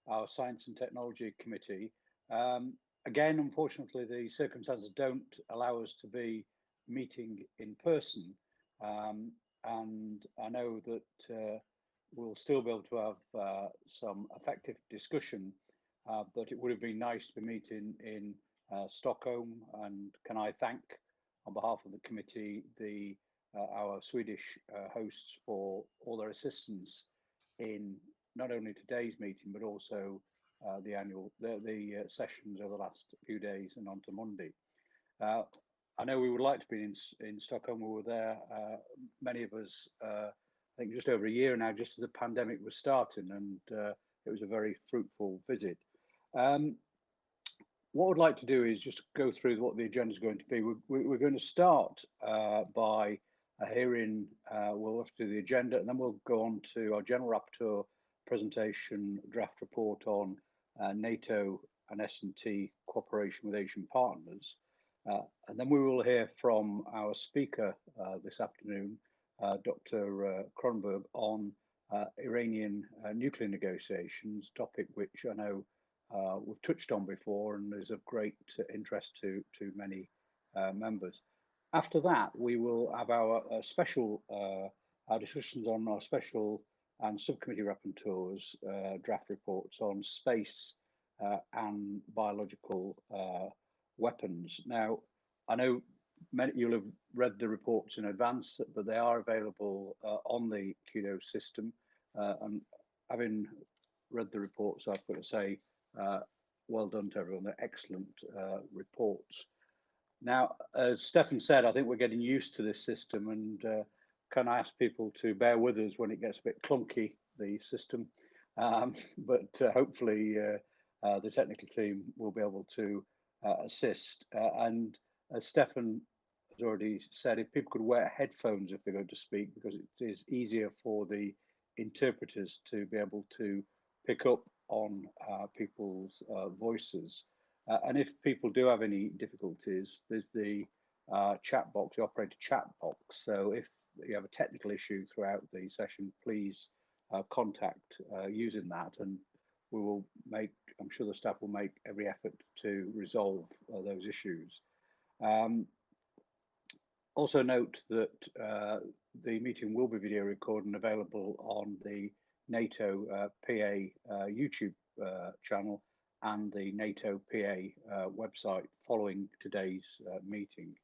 our Science and Technology Committee. Again, unfortunately, the circumstances don't allow us to be meeting in person. And I know that we'll still be able to have some effective discussion, but it would have been nice to be meeting in Stockholm. And can I thank, on behalf of the committee, our Swedish hosts for all their assistance in not only today's meeting, but also the sessions over the last few days and on to Monday. I know we would like to be in Stockholm. We were there, many of us, I think just over a year now, just as the pandemic was starting, and it was a very fruitful visit. What I'd like to do is just go through what the agenda is going to be. We're going to start by hearing, we'll have to do the agenda, and then we'll go on to our General Rapporteur presentation, draft report on NATO and S&T cooperation with Asian partners. And then we will hear from our speaker this afternoon, Dr. Kronberg, on Iranian nuclear negotiations, topic which I know we've touched on before and is of great interest to many members. After that, we will have our our discussions on our special and subcommittee rapporteurs draft reports on space and biological weapons. Now, I know you'll have read the reports in advance, but they are available on the QDO system. And having read the reports, I've got to say, well done to everyone. They're excellent reports. Now, as Stefan said, I think we're getting used to this system, and can I ask people to bear with us when it gets a bit clunky, the system, but hopefully the technical team will be able to assist. And as Stefan has already said, if people could wear headphones if they're going to speak, because it is easier for the interpreters to be able to pick up on people's voices. And if people do have any difficulties, there's the chat box, the operator chat box. So if you have a technical issue throughout the session, please contact using that, and we will make, I'm sure the staff will make every effort to resolve those issues. Also note that the meeting will be video recorded and available on the NATO PA YouTube channel and the NATO PA website following today's meeting.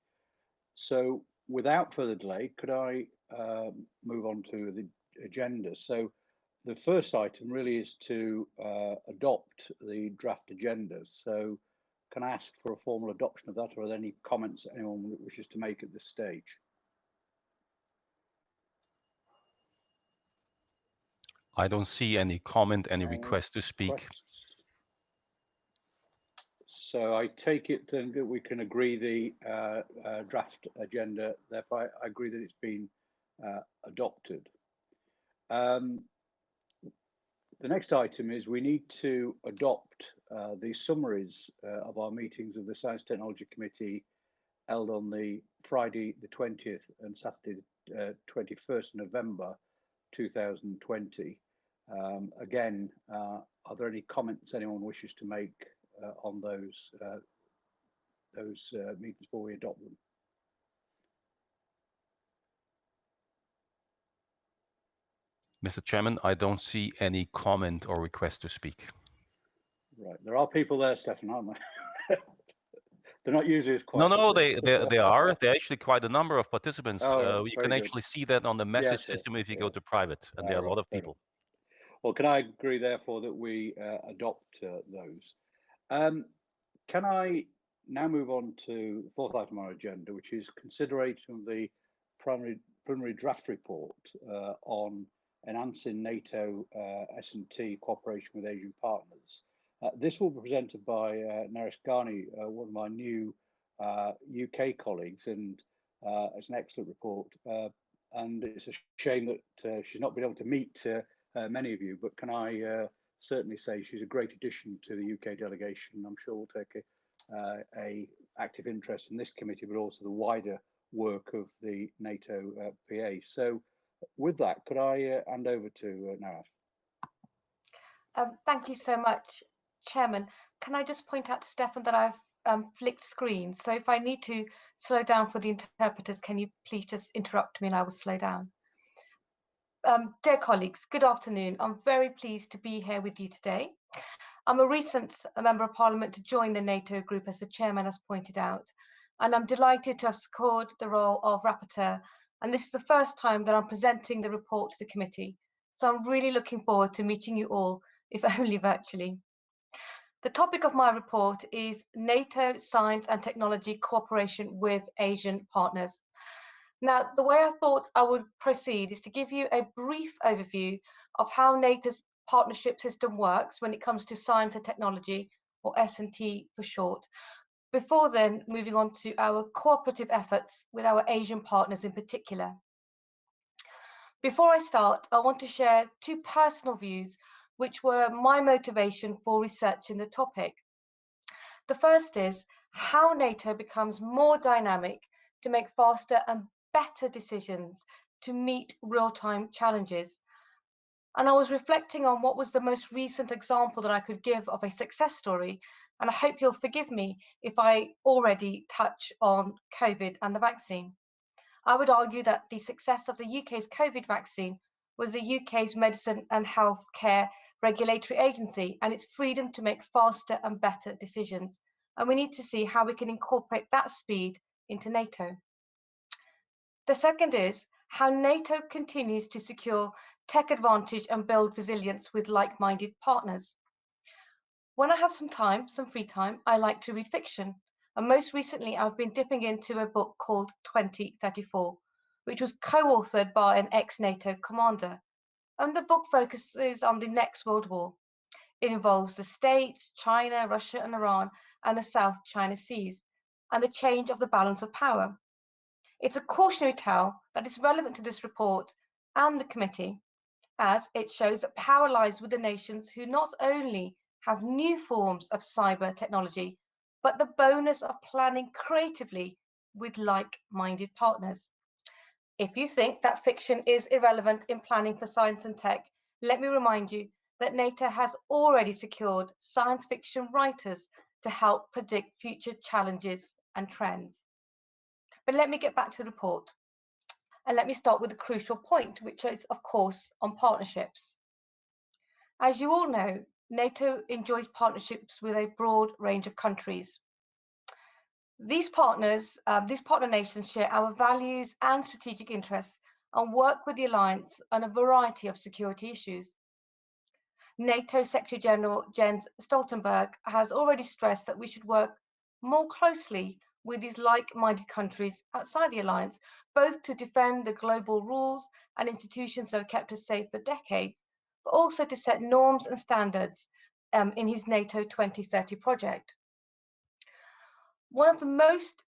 So without further delay, could I move on to the agenda? So the first item really is to adopt the draft agenda. So can I ask for a formal adoption of that, or are there any comments that anyone wishes to make at this stage? I don't see any comment, any request to speak. So I take it then that we can agree the draft agenda. Therefore, I agree that it's been adopted. The next item is we need to adopt the summaries of our meetings of the Science Technology Committee held on the Friday the 20th and Saturday the 21st November 2020. Again, are there any comments anyone wishes to make on those meetings before we adopt them? Mr. Chairman, I don't see any comment or request to speak. Right, there are people there, Stefan, aren't there? They're not usually as quiet. No, they are. There are actually quite a number of participants. Oh, you can actually see that on the message system if you go to private, and there are a lot of people. Well, can I agree, therefore, that we adopt those? Can I now move on to the fourth item on our agenda, which is consideration of the preliminary draft report on enhancing NATO S&T cooperation with Asian partners. This will be presented by Naresh Ghani, one of my new UK colleagues, and it's an excellent report. And it's a shame that she's not been able to meet many of you, but can I certainly say she's a great addition to the UK delegation. I'm sure we'll take a active interest in this committee, but also the wider work of the NATO PA. So with that, could I hand over to Naresh? Thank you so much, Chairman. Can I just point out to Stefan that I've flicked screen? So if I need to slow down for the interpreters, can you please just interrupt me and I will slow down? Dear colleagues, good afternoon. I'm very pleased to be here with you today. I'm a recent Member of Parliament to join the NATO group, as the Chairman has pointed out, and I'm delighted to have secured the role of Rapporteur, and this is the first time that I'm presenting the report to the committee. So I'm really looking forward to meeting you all, if only virtually. The topic of my report is NATO science and technology cooperation with Asian partners. Now, the way I thought I would proceed is to give you a brief overview of how NATO's partnership system works when it comes to science and technology, or S&T for short, before then moving on to our cooperative efforts with our Asian partners in particular. Before I start, I want to share two personal views which were my motivation for researching the topic. The first is how NATO becomes more dynamic to make faster and better decisions to meet real-time challenges. And I was reflecting on what was the most recent example that I could give of a success story, and I hope you'll forgive me if I already touch on COVID and the vaccine. I would argue that the success of the UK's COVID vaccine was the UK's Medicine and Healthcare Regulatory Agency and its freedom to make faster and better decisions. And we need to see how we can incorporate that speed into NATO. The second is how NATO continues to secure tech advantage and build resilience with like-minded partners. When I have some time, some free time, I like to read fiction. And most recently, I've been dipping into a book called 2034, which was co-authored by an ex-NATO commander. And the book focuses on the next World War. It involves the States, China, Russia, and Iran, and the South China Seas, and the change of the balance of power. It's a cautionary tale that is relevant to this report and the committee, as it shows that power lies with the nations who not only have new forms of cyber technology, but the bonus of planning creatively with like-minded partners. If you think that fiction is irrelevant in planning for science and tech, let me remind you that NATO has already secured science fiction writers to help predict future challenges and trends. But let me get back to the report. And let me start with a crucial point, which is, of course, on partnerships. As you all know, NATO enjoys partnerships with a broad range of countries. These partner nations share our values and strategic interests and work with the alliance on a variety of security issues. NATO Secretary General Jens Stoltenberg has already stressed that we should work more closely with these like-minded countries outside the alliance, both to defend the global rules and institutions that have kept us safe for decades, but also to set norms and standards in his NATO 2030 project. One of the most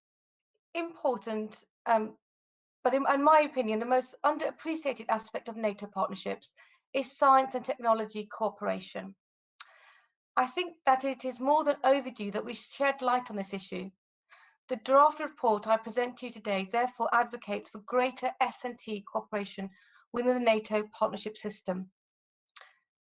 important, but in my opinion, the most underappreciated aspect of NATO partnerships is science and technology cooperation. I think that it is more than overdue that we shed light on this issue. The draft report I present to you today therefore advocates for greater S&T cooperation within the NATO partnership system.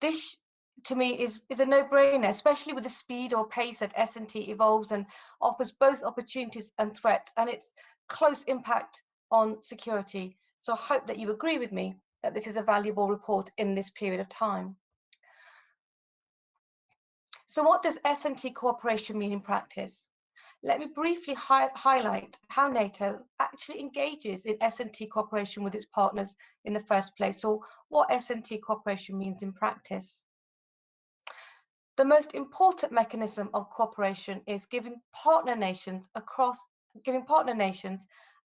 This, to me, is a no-brainer, especially with the speed or pace that S&T evolves and offers both opportunities and threats, and its close impact on security. So I hope that you agree with me that this is a valuable report in this period of time. So what does S&T cooperation mean in practice? Let me briefly highlight how NATO actually engages in S&T cooperation with its partners in the first place, or what S&T cooperation means in practice. The most important mechanism of cooperation is giving partner nations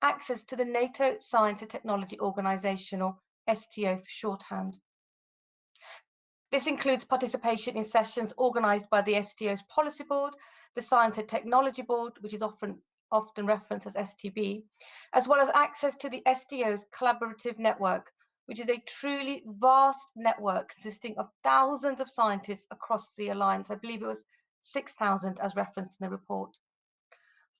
access to the NATO Science and Technology Organization, or STO for shorthand. This includes participation in sessions organized by the STO's Policy Board, the Science and Technology Board, which is often referenced as STB, as well as access to the STO's collaborative network, which is a truly vast network consisting of thousands of scientists across the alliance. I believe it was 6,000 as referenced in the report.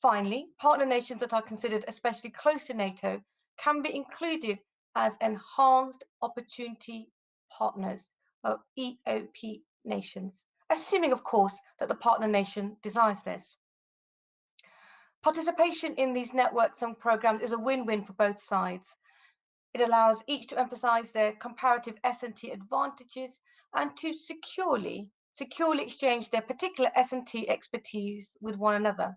Finally, partner nations that are considered especially close to NATO can be included as enhanced opportunity partners, or EOP nations, assuming, of course, that the partner nation desires this. Participation in these networks and programs is a win-win for both sides. It allows each to emphasize their comparative S&T advantages and to securely exchange their particular S&T expertise with one another.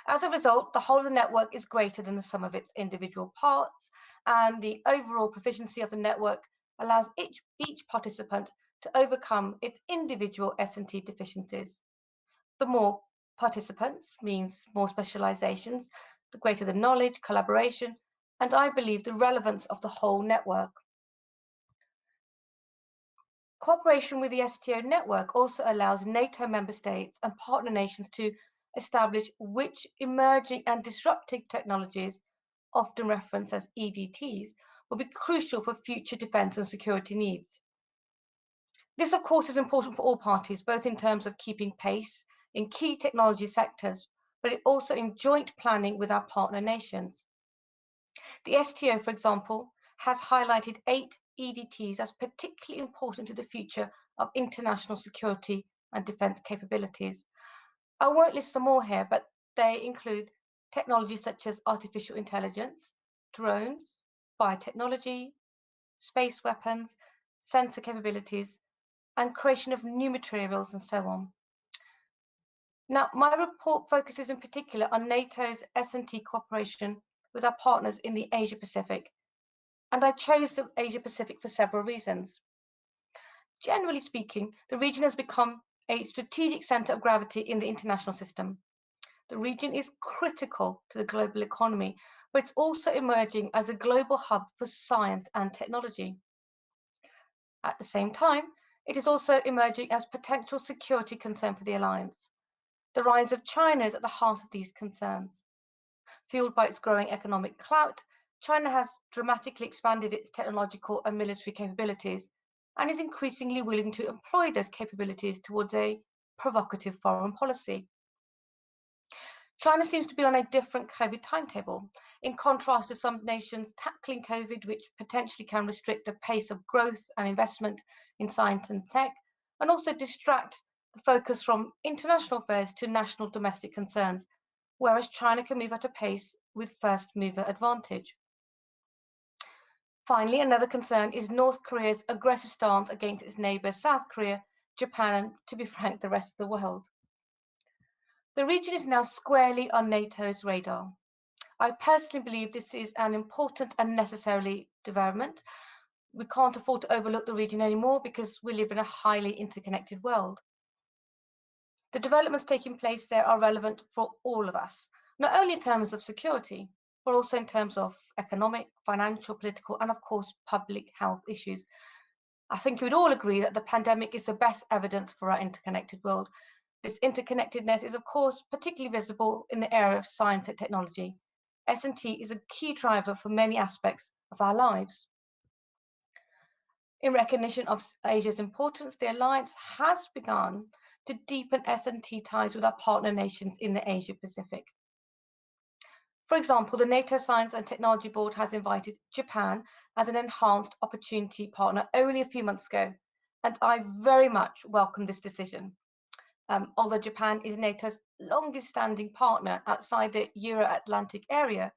As a result, the whole of the network is greater than the sum of its individual parts, and the overall proficiency of the network allows each participant to overcome its individual S&T deficiencies. The more participants means more specializations, the greater the knowledge, collaboration, and I believe the relevance of the whole network. Cooperation with the STO network also allows NATO member states and partner nations to establish which emerging and disruptive technologies, often referenced as EDTs, will be crucial for future defense and security needs. This, of course, is important for all parties, both in terms of keeping pace in key technology sectors, but also in joint planning with our partner nations. The STO, for example, has highlighted 8 EDTs as particularly important to the future of international security and defense capabilities. I won't list them all here, but they include technologies such as artificial intelligence, drones, biotechnology, space weapons, sensor capabilities, and creation of new materials, and so on. Now, my report focuses in particular on NATO's S&T cooperation with our partners in the Asia-Pacific, and I chose the Asia-Pacific for several reasons. Generally speaking, the region has become a strategic center of gravity in the international system. The region is critical to the global economy, but it's also emerging as a global hub for science and technology. At the same time, it is also emerging as potential security concern for the alliance. The rise of China is at the heart of these concerns. Fueled by its growing economic clout, China has dramatically expanded its technological and military capabilities and is increasingly willing to employ those capabilities towards a provocative foreign policy. China seems to be on a different COVID timetable, in contrast to some nations tackling COVID, which potentially can restrict the pace of growth and investment in science and tech, and also distract the focus from international affairs to national domestic concerns, whereas China can move at a pace with first mover advantage. Finally, another concern is North Korea's aggressive stance against its neighbor South Korea, Japan, and, to be frank, the rest of the world. The region is now squarely on NATO's radar. I personally believe this is an important and necessary development. We can't afford to overlook the region anymore because we live in a highly interconnected world. The developments taking place there are relevant for all of us, not only in terms of security, but also in terms of economic, financial, political, and of course, public health issues. I think we'd all agree that the pandemic is the best evidence for our interconnected world. This interconnectedness is, of course, particularly visible in the area of science and technology. S&T is a key driver for many aspects of our lives. In recognition of Asia's importance, the Alliance has begun to deepen S&T ties with our partner nations in the Asia-Pacific. For example, the NATO Science and Technology Board has invited Japan as an enhanced opportunity partner only a few months ago, and I very much welcome this decision. Although Japan is NATO's longest-standing partner outside the Euro-Atlantic area,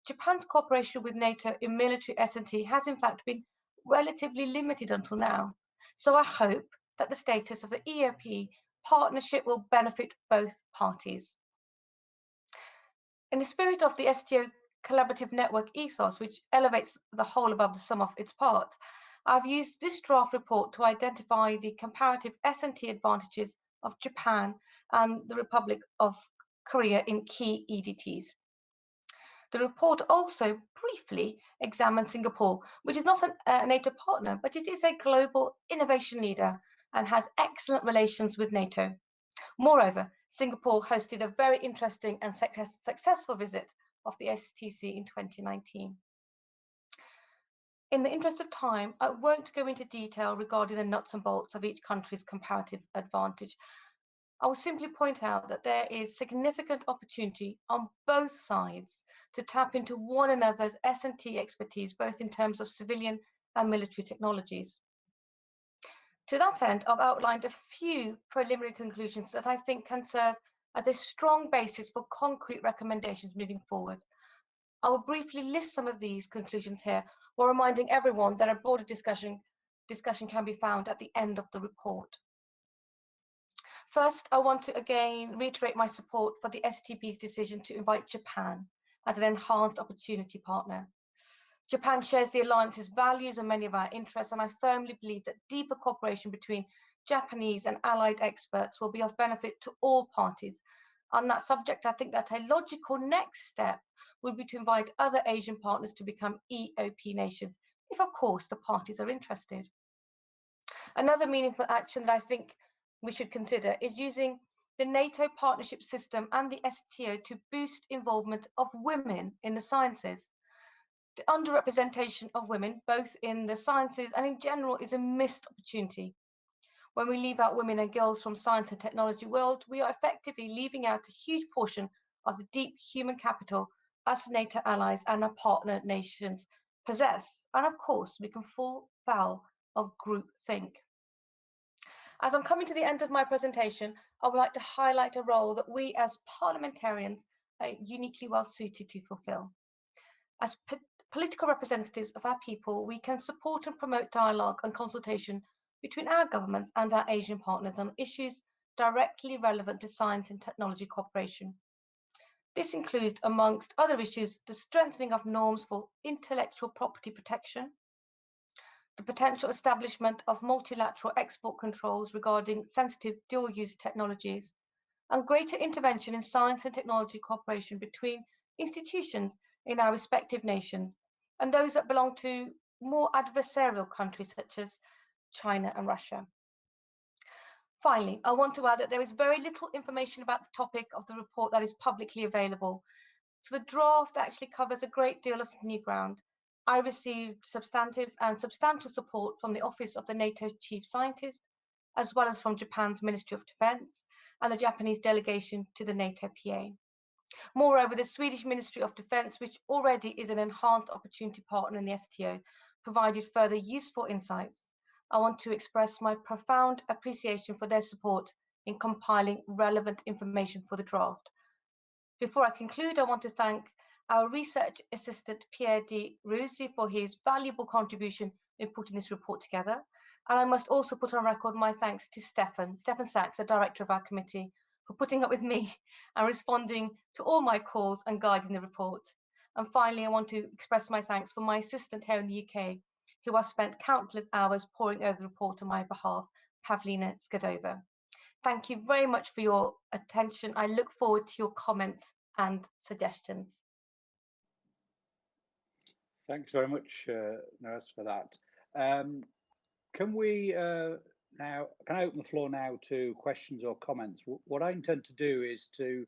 Japan's cooperation with NATO in military S&T has in fact been relatively limited until now. So I hope that the status of the EOP partnership will benefit both parties. In the spirit of the STO collaborative network ethos, which elevates the whole above the sum of its parts, I've used this draft report to identify the comparative S&T advantages of Japan and the Republic of Korea in key EDTs. The report also briefly examines Singapore, which is not a NATO partner, but it is a global innovation leader and has excellent relations with NATO. Moreover, Singapore hosted a very interesting and successful visit of the STC in 2019. In the interest of time, I won't go into detail regarding the nuts and bolts of each country's comparative advantage. I will simply point out that there is significant opportunity on both sides to tap into one another's S&T expertise, both in terms of civilian and military technologies. To that end, I've outlined a few preliminary conclusions that I think can serve as a strong basis for concrete recommendations moving forward. I will briefly list some of these conclusions here, while reminding everyone that a broader discussion can be found at the end of the report. First, I want to again reiterate my support for the STP's decision to invite Japan as an enhanced opportunity partner. Japan shares the Alliance's values and many of our interests, and I firmly believe that deeper cooperation between Japanese and allied experts will be of benefit to all parties. On that subject, I think that a logical next step would be to invite other Asian partners to become EOP nations, if of course the parties are interested. Another meaningful action that I think we should consider is using the NATO partnership system and the STO to boost involvement of women in the sciences. The underrepresentation of women, both in the sciences and in general, is a missed opportunity. When we leave out women and girls from science and technology world, we are effectively leaving out a huge portion of the deep human capital us NATO allies and our partner nations possess. And of course, we can fall foul of groupthink. As I'm coming to the end of my presentation, I would like to highlight a role that we as parliamentarians are uniquely well suited to fulfill. As political representatives of our people, we can support and promote dialogue and consultation between our governments and our Asian partners on issues directly relevant to science and technology cooperation. This includes, amongst other issues, the strengthening of norms for intellectual property protection, the potential establishment of multilateral export controls regarding sensitive dual-use technologies, and greater intervention in science and technology cooperation between institutions in our respective nations and those that belong to more adversarial countries such as China and Russia. Finally, I want to add that there is very little information about the topic of the report that is publicly available. So the draft actually covers a great deal of new ground. I received substantive and substantial support from the Office of the NATO Chief Scientist, as well as from Japan's Ministry of Defense and the Japanese delegation to the NATO PA. Moreover, the Swedish Ministry of Defense, which already is an enhanced opportunity partner in the STO, provided further useful insights. I want to express my profound appreciation for their support in compiling relevant information for the draft. Before I conclude, I want to thank our research assistant, Pierre Di Rusi, for his valuable contribution in putting this report together. And I must also put on record my thanks to Stefan Sachs, the director of our committee, for putting up with me and responding to all my calls and guiding the report. And finally, I want to express my thanks for my assistant here in the UK, who has spent countless hours poring over the report on my behalf, Pavlina Skadova. Thank you very much for your attention. I look forward to your comments and suggestions. Thanks very much, Naras, for that. Can I open the floor now to questions or comments? What I intend to do is to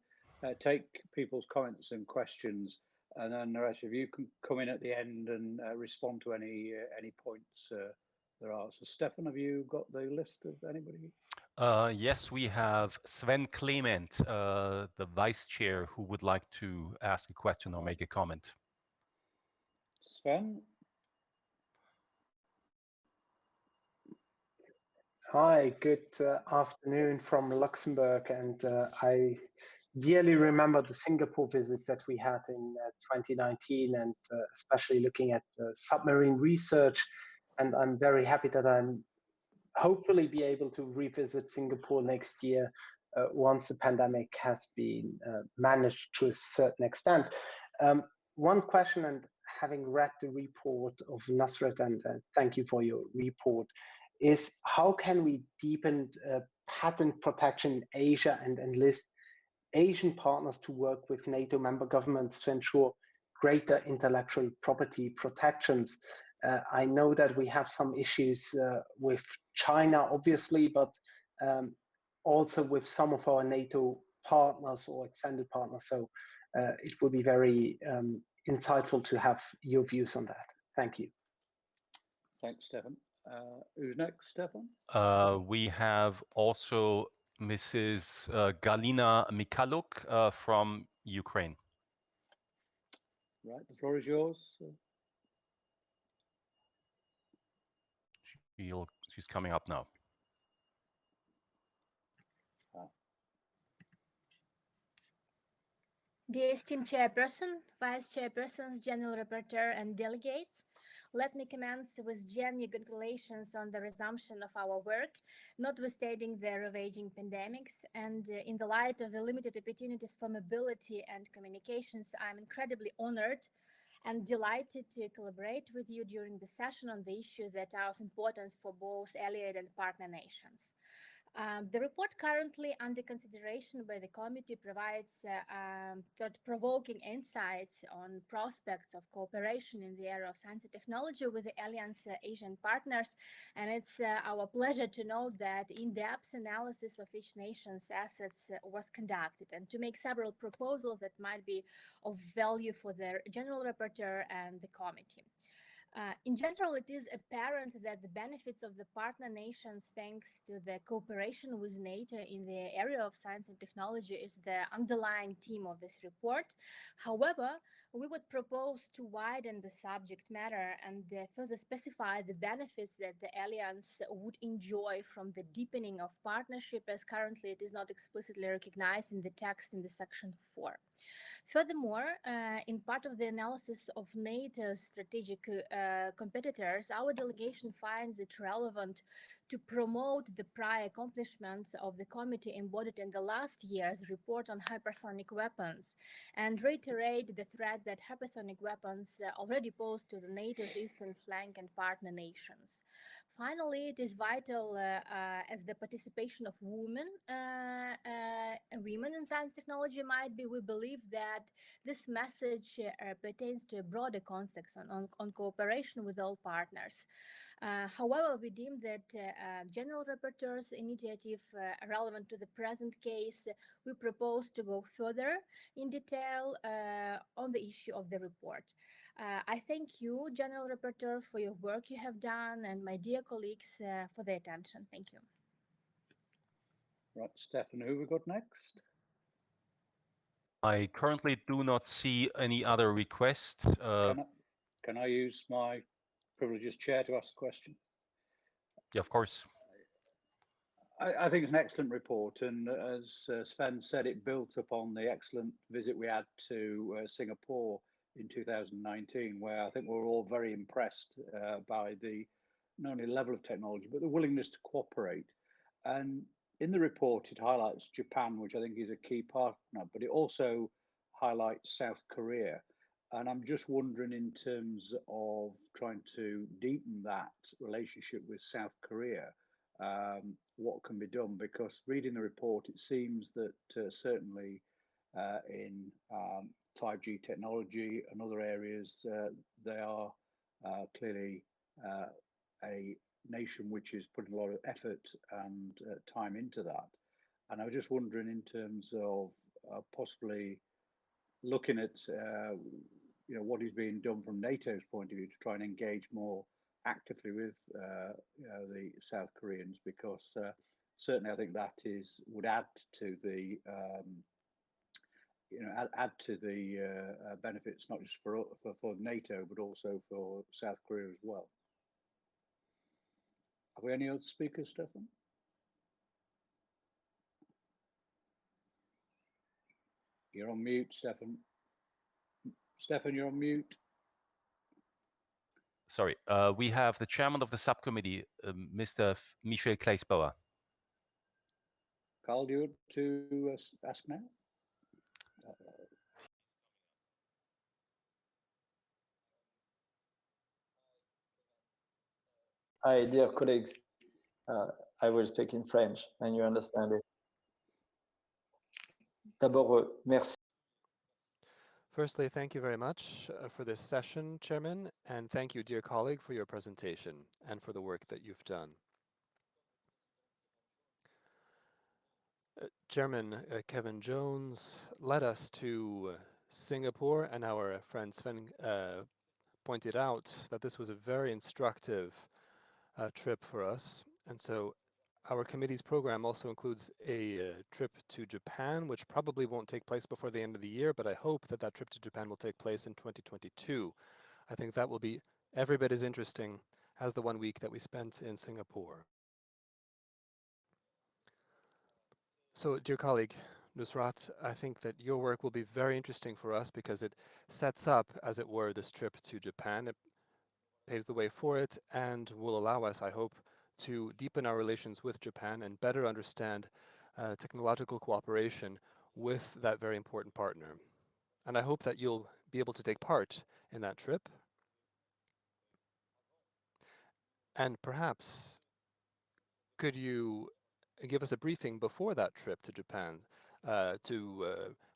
take people's comments and questions, and then Naresh, if you can come in at the end and respond to any points there are. So Stefan, have you got the list of anybody? Yes, we have Sven Clement, the vice chair, who would like to ask a question or make a comment. Sven? Hi, good afternoon from Luxembourg, and I dearly remember the Singapore visit that we had in 2019, and especially looking at submarine research. And I'm very happy that I'm hopefully be able to revisit Singapore next year once the pandemic has been managed to a certain extent. One question, and having read the report of Nasrat, and thank you for your report, is how can we deepen patent protection in Asia and enlist Asian partners to work with NATO member governments to ensure greater intellectual property protections? I know that we have some issues with China, obviously, but also with some of our NATO partners or extended partners. So it would be very insightful to have your views on that. Thank you. Thanks, Stefan. Who's next, Stefan? We have also Mrs. Galina Mikhaluk from Ukraine. Right, the floor is yours. She's coming up now. Dear esteemed Chairperson, Vice Chairpersons, General Rapporteur, and delegates, let me commence with genuine congratulations on the resumption of our work, notwithstanding the ravaging pandemics. And in the light of the limited opportunities for mobility and communications, I'm incredibly honored and delighted to collaborate with you during the session on the issue that are of importance for both allied and partner nations. The report currently under consideration by the committee provides thought-provoking insights on prospects of cooperation in the area of science and technology with the Alliance Asian partners. And it's our pleasure to note that in-depth analysis of each nation's assets was conducted and to make several proposals that might be of value for the General Rapporteur and the committee. In general, it is apparent that the benefits of the partner nations, thanks to the cooperation with NATO in the area of science and technology, is the underlying theme of this report. However, we would propose to widen the subject matter and further specify the benefits that the alliance would enjoy from the deepening of partnership, as currently it is not explicitly recognized in the text in the section 4. Furthermore, in part of the analysis of NATO's strategic competitors, our delegation finds it relevant to promote the prior accomplishments of the committee embodied in the last year's report on hypersonic weapons and reiterate the threat that hypersonic weapons already pose to the NATO's eastern flank and partner nations. Finally, it is vital as the participation of women in science technology might be. We believe that this message pertains to a broader context on cooperation with all partners. However, we deem that General Rapporteur's initiative relevant to the present case. We propose to go further in detail on the issue of the report. I thank you, General Rapporteur, for your work you have done, and my dear colleagues for their attention. Thank you. Right, Stefan, who we got next? I currently do not see any other requests. Can I use my privilege as chair to ask a question? Yeah, of course. I think it's an excellent report, and as Sven said, it built upon the excellent visit we had to Singapore in 2019, where I think we were all very impressed by the not only level of technology, but the willingness to cooperate. And in the report, it highlights Japan, which I think is a key partner, but it also highlights South Korea. And I'm just wondering, in terms of trying to deepen that relationship with South Korea, what can be done? Because reading the report, it seems that certainly in 5G technology and other areas, they are clearly a nation which is putting a lot of effort and time into that. And I was just wondering, in terms of possibly looking at what is being done from NATO's point of view to try and engage more actively with the South Koreans, because certainly I think that would add to the benefits, not just for NATO but also for South Korea as well. Have we any other speakers, Stefan? You're on mute, Stefan. Stefan, you're on mute. Sorry, we have the chairman of the subcommittee, Mr. Michel Kleisbauer. Carl, do you want to ask now? Hi, dear colleagues. I will speak in French, and you understand it. D'abord, merci. Firstly, thank you very much for this session, Chairman, and thank you, dear colleague, for your presentation and for the work that you've done. Chairman Kevin Jones led us to Singapore, and our friend Sven pointed out that this was a very instructive trip for us. And so our committee's program also includes a trip to Japan, which probably won't take place before the end of the year, but I hope that that trip to Japan will take place in 2022. I think that will be every bit as interesting as the 1 week that we spent in Singapore. So, dear colleague Nusrat, I think that your work will be very interesting for us because it sets up, as it were, this trip to Japan. It paves the way for it and will allow us, I hope, to deepen our relations with Japan and better understand technological cooperation with that very important partner. And I hope that you'll be able to take part in that trip. And perhaps could you give us a briefing before that trip to Japan to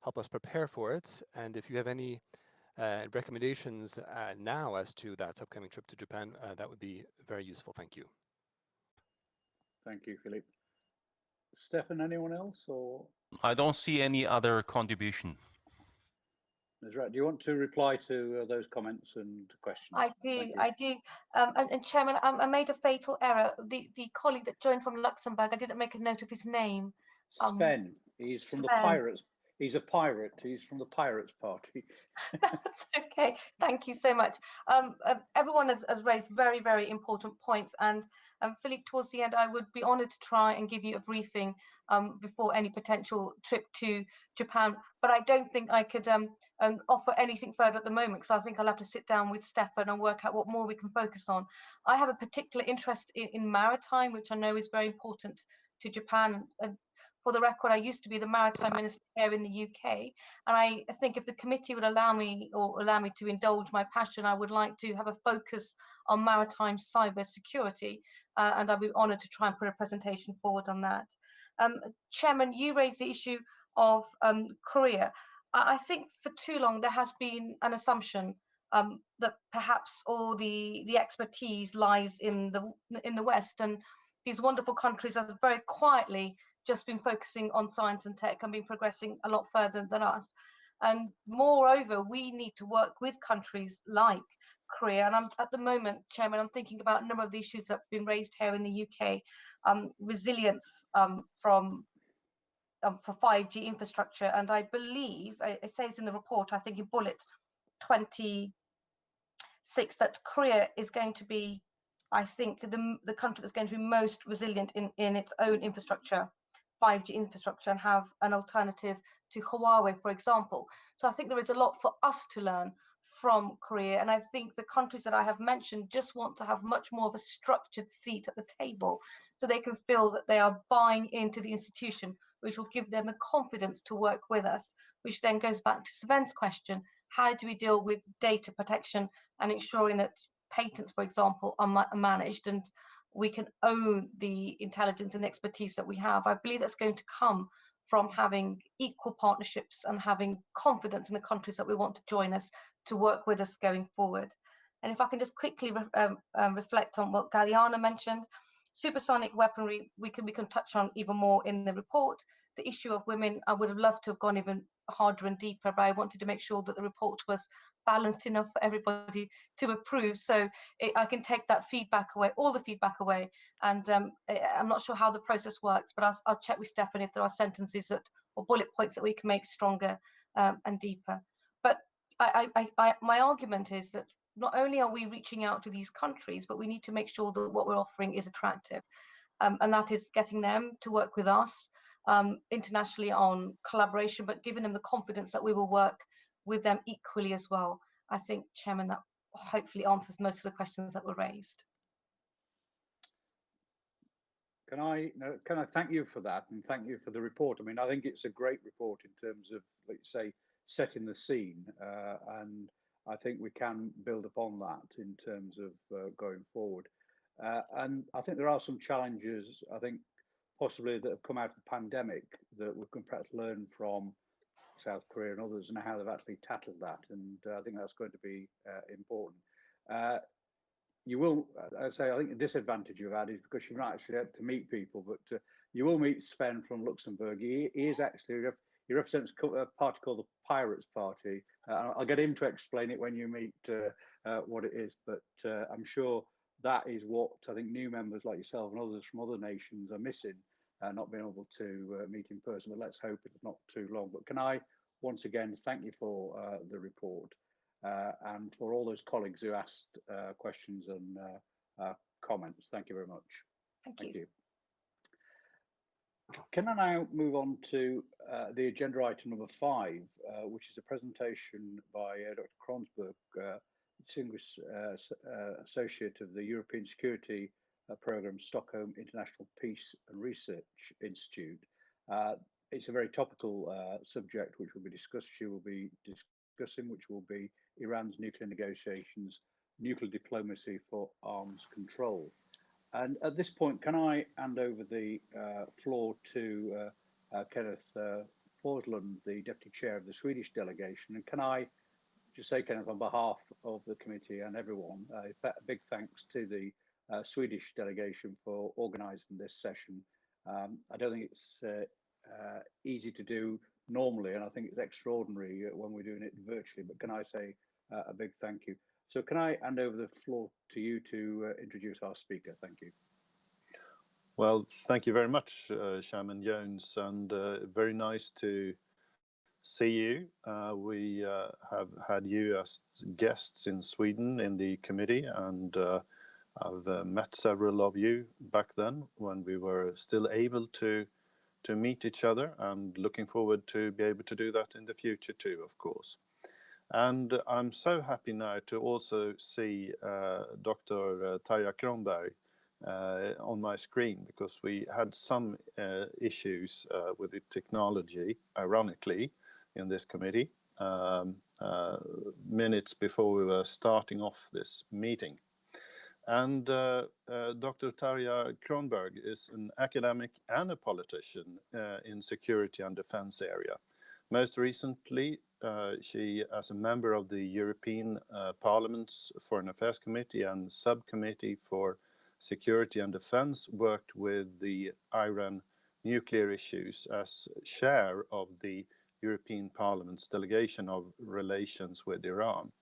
help us prepare for it? And if you have any recommendations now as to that upcoming trip to Japan, that would be very useful. Thank you. Thank you, Philippe. Stefan, anyone else, or I don't see any other contribution. Nusrat, do you want to reply to those comments and questions? I do. And Chairman, I made a fatal error. The colleague that joined from Luxembourg, I didn't make a note of his name. Sven, he's from the Sven. Pirates. He's a pirate. He's from the Pirates Party. That's okay. Thank you so much. Everyone has raised very, very important points. And Philippe, towards the end, I would be honored to try and give you a briefing before any potential trip to Japan. But I don't think I could offer anything further at the moment, because I think I'll have to sit down with Stefan and work out what more we can focus on. I have a particular interest in maritime, which I know is very important to Japan. For the record, I used to be the maritime minister here in the UK, and I think if the committee would allow me to indulge my passion, I would like to have a focus on maritime cyber security, and I'd be honoured to try and put a presentation forward on that. Chairman, you raised the issue of Korea. I think for too long there has been an assumption that perhaps all the expertise lies in the West, and these wonderful countries have very quietly just been focusing on science and tech and been progressing a lot further than us. And moreover, we need to work with countries like Korea. And at the moment, Chairman, I'm thinking about a number of the issues that have been raised here in the UK, resilience for 5G infrastructure. And I believe it says in the report, I think in bullet 26, that Korea is going to be, I think, the country that's going to be most resilient in its own infrastructure, 5G infrastructure, and have an alternative to Huawei, for example. So I think there is a lot for us to learn from Korea. And I think the countries that I have mentioned just want to have much more of a structured seat at the table, so they can feel that they are buying into the institution, which will give them the confidence to work with us, which then goes back to Sven's question: how do we deal with data protection and ensuring that patents, for example, are managed and we can own the intelligence and expertise that we have? I believe that's going to come from having equal partnerships and having confidence in the countries that we want to join us to work with us going forward. And if I can just quickly reflect on what Galiana mentioned, supersonic weaponry, we can touch on even more in the report. The issue of women, I would have loved to have gone even harder and deeper, but I wanted to make sure that the report was balanced enough for everybody to approve. So I can take that feedback away, all the feedback away. And I'm not sure how the process works, but I'll check with Stefan if there are sentences or bullet points that we can make stronger and deeper. But my argument is that not only are we reaching out to these countries, but we need to make sure that what we're offering is attractive. And that is getting them to work with us internationally on collaboration, but giving them the confidence that we will work with them equally as well. I think, Chairman, that hopefully answers most of the questions that were raised. Can I thank you for that, and thank you for the report. I mean, I think it's a great report in terms of, like you say, setting the scene, and I think we can build upon that in terms of going forward. And I think there are some challenges, I think, possibly that have come out of the pandemic that we can perhaps learn from South Korea and others, and how they've actually tackled that. And I think that's going to be important. You will, I say, I think the disadvantage you've had is because you've not actually had to meet people, but you will meet Sven from Luxembourg. He is actually, he represents a party called the Pirates Party. I'll get him to explain it when you meet what it is, but I'm sure that is what I think new members like yourself and others from other nations are missing, not being able to meet in person. But let's hope it's not too long. But can I once again thank you for the report, and for all those colleagues who asked questions and comments. Thank you very much. Thank you. Can I now move on to the agenda item number 5, which is a presentation by Dr. Kronsberg, Distinguished Associate of the European Security Programme, Stockholm International Peace and Research Institute. It's a very topical subject which will be discussed. She will be discussing, which will be Iran's nuclear negotiations, nuclear diplomacy for arms control. And at this point, can I hand over the floor to Kenneth Forslund, the Deputy Chair of the Swedish delegation? And can I just say, Kenneth, on behalf of the committee and everyone, a big thanks to the Swedish delegation for organising this session. I don't think it's easy to do normally, and I think it's extraordinary when we're doing it virtually, but can I say a big thank you. So can I hand over the floor to you to introduce our speaker? Thank you. Well, thank you very much, Chairman Jones, and very nice to see you. We have had you as guests in Sweden in the committee, and I've met several of you back then when we were still able to meet each other, and looking forward to be able to do that in the future too, of course. And I'm so happy now to also see Dr. Tarja Kronberg on my screen, because we had some issues with the technology, ironically, in this committee minutes before we were starting off this meeting. And Dr. Tarja Kronberg is an academic and a politician in security and defense area. Most recently, she, as a member of the European Parliament's Foreign Affairs Committee and Subcommittee for Security and Defense, worked with the Iran nuclear issues as chair of the European Parliament's Delegation of Relations with Iran.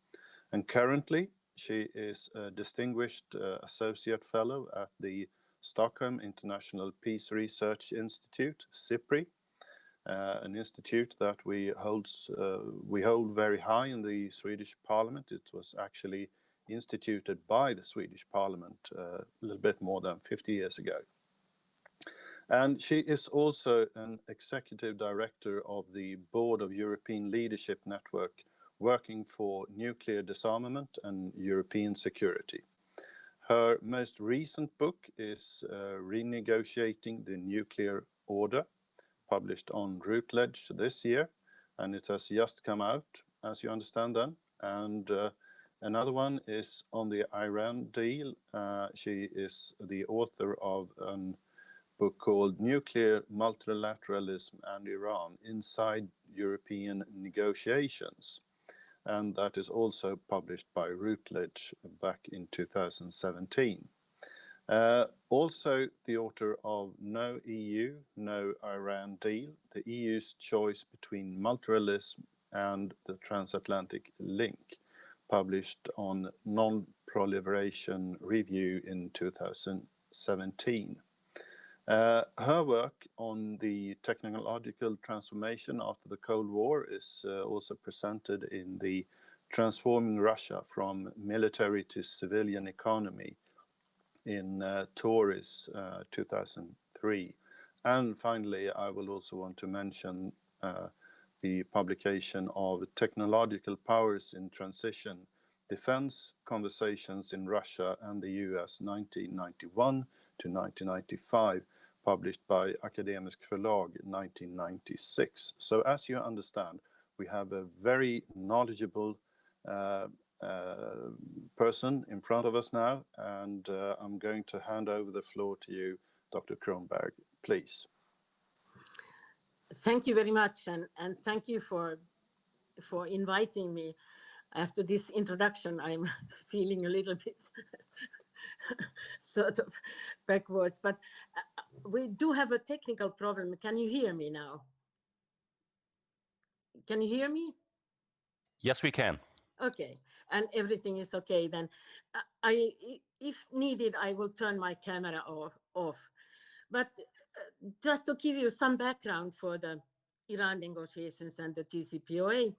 And currently, she is a distinguished associate fellow at the Stockholm International Peace Research Institute, SIPRI, an institute that we hold very high in the Swedish Parliament. It was actually instituted by the Swedish Parliament a little bit more than 50 years ago. And she is also an executive director of the Board of European Leadership Network, working for nuclear disarmament and European security. Her most recent book is Renegotiating the Nuclear Order, published on Routledge this year, and it has just come out, as you understand then. And another one is on the Iran deal. She is the author of a book called Nuclear Multilateralism and Iran, Inside European Negotiations. And that is also published by Routledge back in 2017. Also the author of No EU, No Iran Deal, the EU's choice between multilateralism and the transatlantic link, published on Non-Proliferation Review in 2017. Her work on the technological transformation after the Cold War is also presented in the Transforming Russia from Military to Civilian Economy in Tories 2003. And finally, I will also want to mention the publication of Technological Powers in Transition, Defense Conversations in Russia and the US 1991 to 1995, published by Akademisk Förlag in 1996. So as you understand, we have a very knowledgeable person in front of us now, and I'm going to hand over the floor to you, Dr. Kronberg, please. Thank you very much, and thank you for inviting me. After this introduction, I'm feeling a little bit sort of backwards, but we do have a technical problem. Can you hear me now? Can you hear me? Yes, we can. Okay, and everything is okay then. If needed, I will turn my camera off. But just to give you some background for the Iran negotiations and the JCPOA,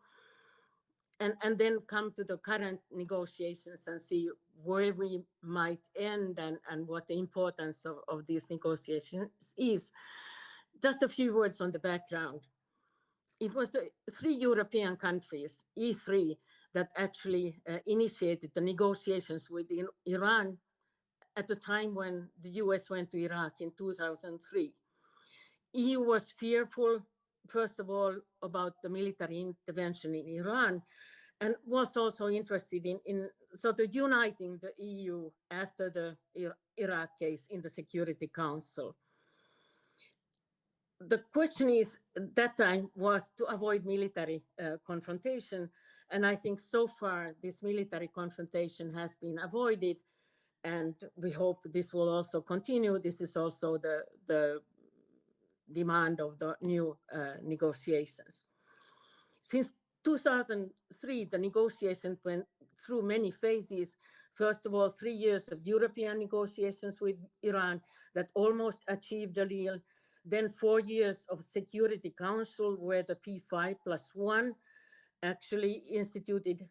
and then come to the current negotiations and see where we might end and what the importance of these negotiations is. just a few words on the background. It was the 3 European countries, E3, that actually initiated the negotiations with Iran at the time when the US went to Iraq in 2003. EU was fearful, first of all, about the military intervention in Iran, and was also interested in sort of uniting the EU after the Iraq case in the Security Council. The question is, at that time, was to avoid military confrontation. And I think so far this military confrontation has been avoided. And we hope this will also continue. This is also the demand of the new negotiations. Since 2003, the negotiations went through many phases. First of all, 3 years of European negotiations with Iran that almost achieved a deal. Then 4 years of Security Council, where the P5+1 actually instituted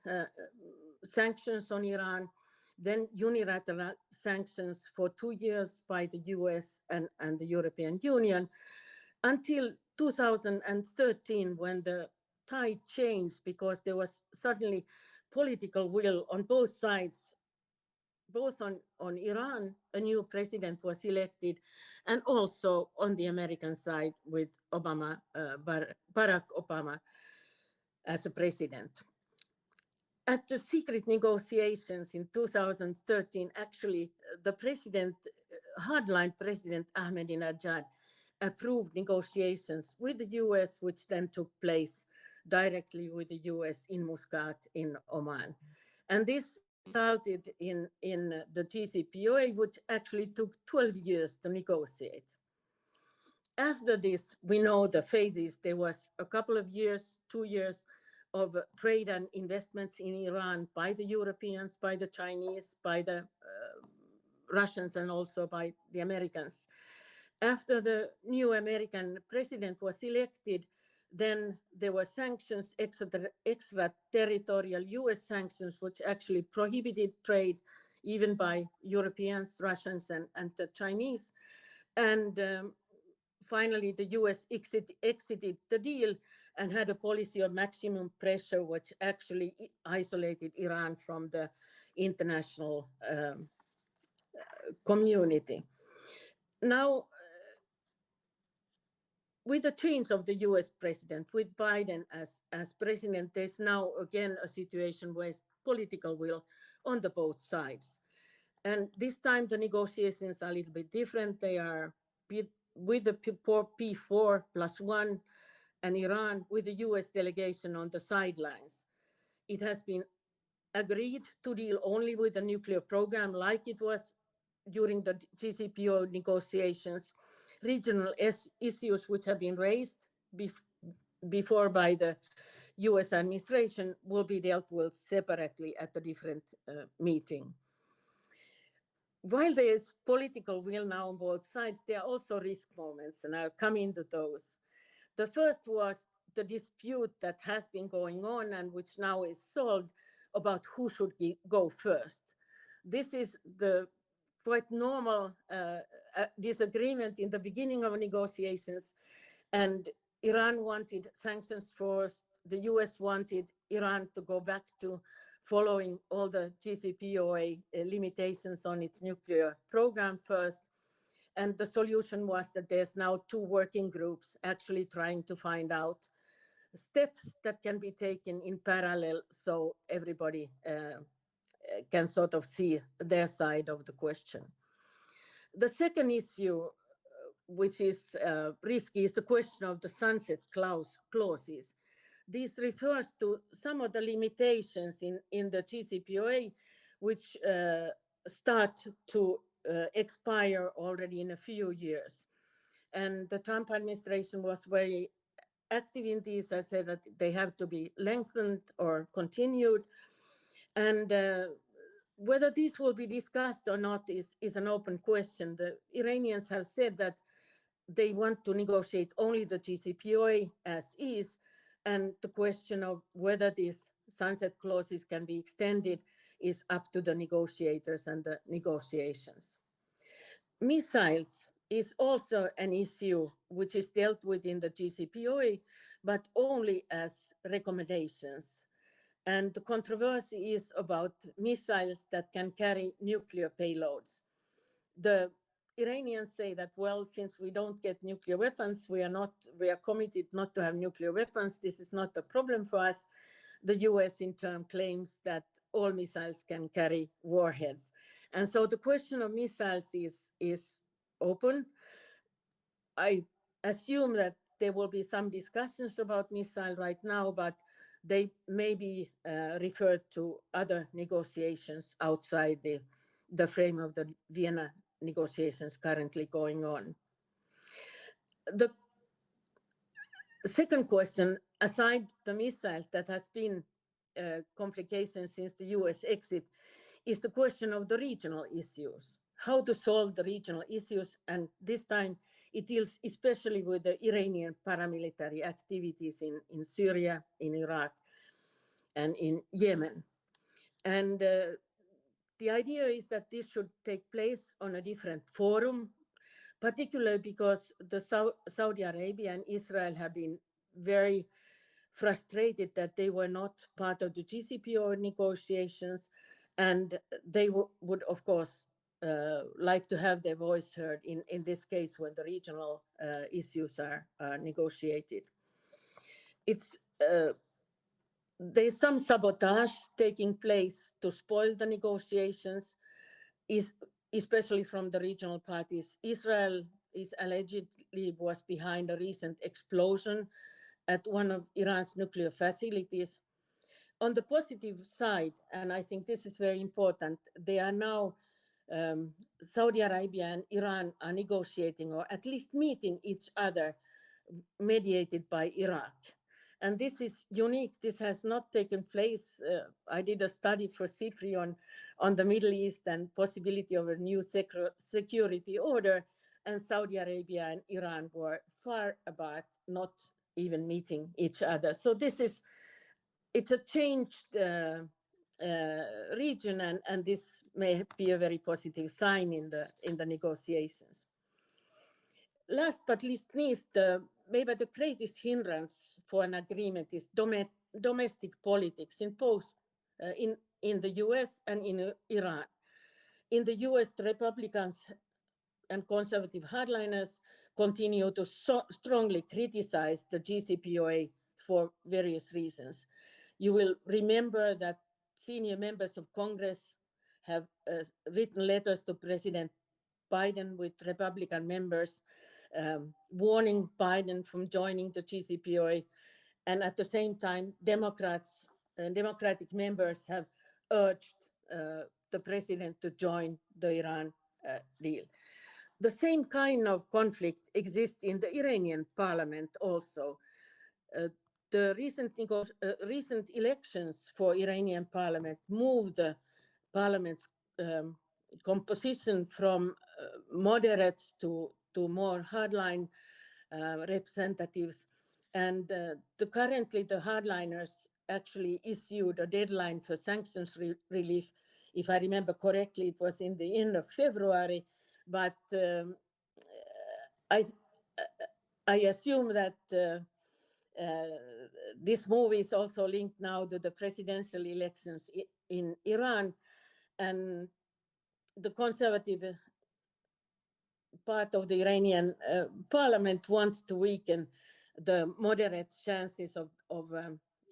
sanctions on Iran. Then unilateral sanctions for 2 years by the US and the European Union, until 2013, when the tide changed, because there was suddenly political will on both sides, both on Iran. A new president was elected, and also on the American side with Barack Obama as a president. At the secret negotiations in 2013, actually, the hardline President Ahmadinejad approved negotiations with the US, which then took place directly with the US in Muscat in Oman. And this resulted in the JCPOA, which actually took 12 years to negotiate. After this, we know the phases. There was a couple of years, 2 years, of trade and investments in Iran by the Europeans, by the Chinese, by the Russians, and also by the Americans. After the new American president was elected, then there were sanctions, extraterritorial US sanctions, which actually prohibited trade even by Europeans, Russians, and the Chinese. And finally, the US exited the deal and had a policy of maximum pressure, which actually isolated Iran from the international community. Now, with the change of the US president, with Biden as president, there's now again a situation where it's political will on the both sides. And this time the negotiations are a little bit different. They are with the P4+1 and Iran, with the US delegation on the sidelines. It has been agreed to deal only with the nuclear program, like it was during the JCPOA negotiations. Regional issues which have been raised before by the US administration will be dealt with separately at a different meeting. While there is political will now on both sides, there are also risk moments, and I'll come into those. The first was the dispute that has been going on and which now is solved about who should go first. This is the quite normal disagreement in the beginning of negotiations, and Iran wanted sanctions first. The US wanted Iran to go back to following all the JCPOA limitations on its nuclear program first. And the solution was that there's now 2 working groups actually trying to find out steps that can be taken in parallel, so everybody can sort of see their side of the question. The second issue, which is risky, is the question of the sunset clauses. This refers to some of the limitations in the JCPOA, which start to expire already in a few years. And the Trump administration was very active in these. I said that they have to be lengthened or continued. And whether this will be discussed or not is an open question. The Iranians have said that they want to negotiate only the JCPOA as is, and the question of whether these sunset clauses can be extended is up to the negotiators and the negotiations. Missiles is also an issue which is dealt with in the JCPOA, but only as recommendations. And the controversy is about missiles that can carry nuclear payloads. The Iranians say that, well, since we don't get nuclear weapons, we are committed not to have nuclear weapons. This is not a problem for us. The US in turn claims that all missiles can carry warheads. And so the question of missiles is open. I assume that there will be some discussions about missile right now, but they may be referred to other negotiations outside the frame of the Vienna negotiations currently going on. The second question, aside the missiles that has been complications since the US exit, is the question of the regional issues, how to solve the regional issues. And this time it deals especially with the Iranian paramilitary activities in Syria, in Iraq, and in Yemen. And the idea is that this should take place on a different forum, particularly because the Saudi Arabia and Israel have been very frustrated that they were not part of the JCPOA negotiations, and they would, of course, like to have their voice heard in this case when the regional issues are negotiated. There's some sabotage taking place to spoil the negotiations, especially from the regional parties. Israel allegedly was behind a recent explosion at one of Iran's nuclear facilities. On the positive side, and I think this is very important, they are now, Saudi Arabia and Iran are negotiating, or at least meeting each other, mediated by Iraq. And this is unique. This has not taken place. I did a study for CIPRI on the Middle East and possibility of a new security order, and Saudi Arabia and Iran were far apart, not even meeting each other. So it's a changed region, and this may be a very positive sign in the negotiations. Last but least, maybe the greatest hindrance for an agreement is domestic politics in both in the US and in Iran. In the US, the Republicans and conservative hardliners continue to strongly criticize the JCPOA for various reasons. You will remember that senior members of Congress have written letters to President Biden with Republican members warning Biden from joining the JCPOA. And at the same time, Democratic members have urged the president to join the Iran deal. The same kind of conflict exists in the Iranian parliament also. The recent elections for Iranian parliament moved the parliament's composition from moderates to more hardline representatives. And currently the hardliners actually issued a deadline for sanctions relief. If I remember correctly, it was in the end of February, but I assume that this move is also linked now to the presidential elections in Iran, and the conservative part of the Iranian parliament wants to weaken the moderate chances of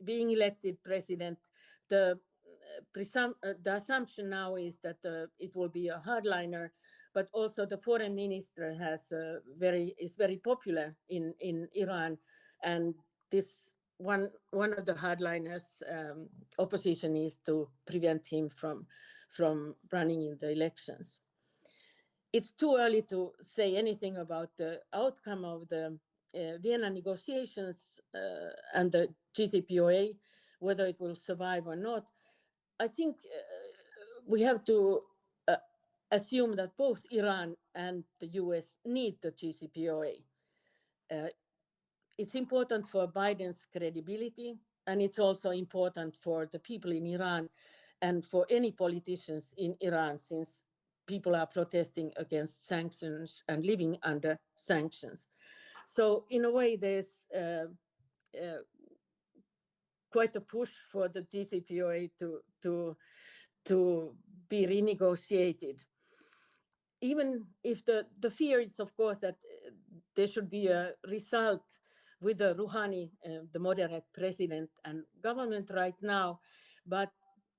being elected president. The assumption now is that it will be a hardliner, but also the foreign minister is very popular in Iran, and this one of the hardliners' opposition is to prevent him from running in the elections. It's too early to say anything about the outcome of the Vienna negotiations and the JCPOA, whether it will survive or not. I think we have to assume that both Iran and the US need the JCPOA. It's important for Biden's credibility, and it's also important for the people in Iran and for any politicians in Iran, since people are protesting against sanctions and living under sanctions. So in a way, there's quite a push for the JCPOA to be renegotiated. Even if the fear is, of course, that there should be a result with the Rouhani, the moderate president and government right now, but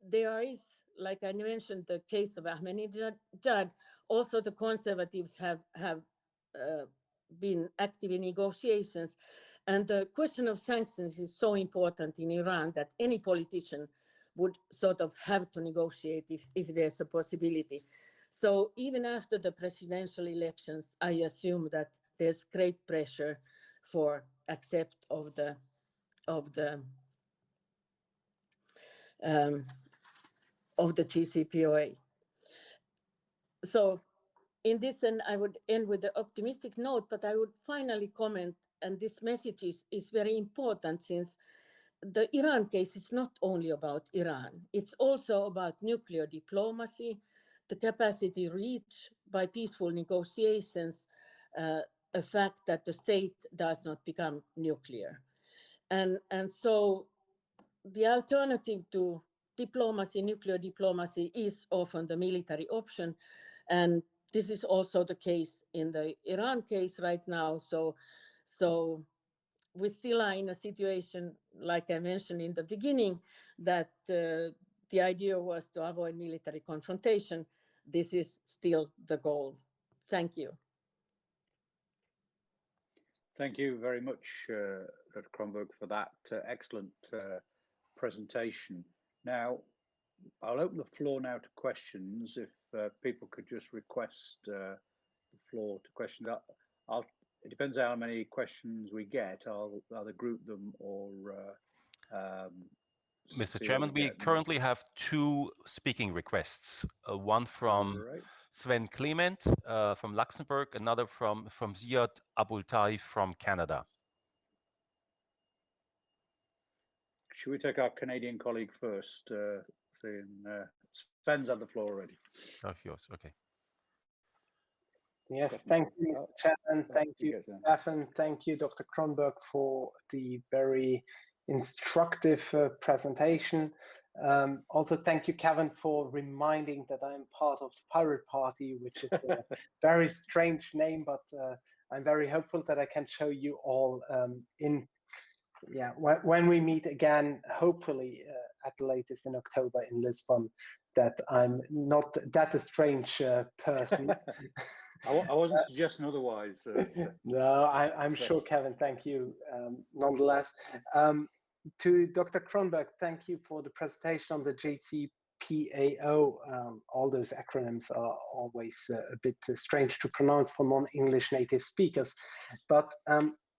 there is, like I mentioned, the case of Ahmadinejad. Also, the conservatives have been active in negotiations, and the question of sanctions is so important in Iran that any politician would sort of have to negotiate if there's a possibility. So even after the presidential elections, I assume that there's great pressure for accept of the JCPOA. So in this, and I would end with the optimistic note, but I would finally comment, and this message is very important, since the Iran case is not only about Iran, it's also about nuclear diplomacy, the capacity reached by peaceful negotiations, a fact that the state does not become nuclear. And so the alternative to diplomacy, nuclear diplomacy, is often the military option. And this is also the case in the Iran case right now. So we still are in a situation, like I mentioned in the beginning, that the idea was to avoid military confrontation. This is still the goal. Thank you. Thank you very much, Dr. Kronberg, for that excellent presentation. Now, I'll open the floor now to questions. If people could just request the floor to questions. It depends how many questions we get. I'll either group them or Mr. Chairman, we currently have 2 speaking requests. One from Sven Clement from Luxembourg, another from Ziad Abultai from Canada. Should we take our Canadian colleague first? Sven's had the floor already. Oh, yours, okay. Yes, thank you, Mr. Chairman. Thank you, Stefan. Thank you, Dr. Kronberg, for the very instructive presentation. Also, thank you, Kevin, for reminding that I'm part of the Pirate Party, which is a very strange name, but I'm very hopeful that I can show you all when we meet again, hopefully at the latest in October in Lisbon, that I'm not that a strange person. I wasn't suggesting otherwise. No, I'm sure, Kevin. Thank you. Nonetheless, to Dr. Kronberg, thank you for the presentation on the JCPOA. All those acronyms are always a bit strange to pronounce for non-English native speakers. But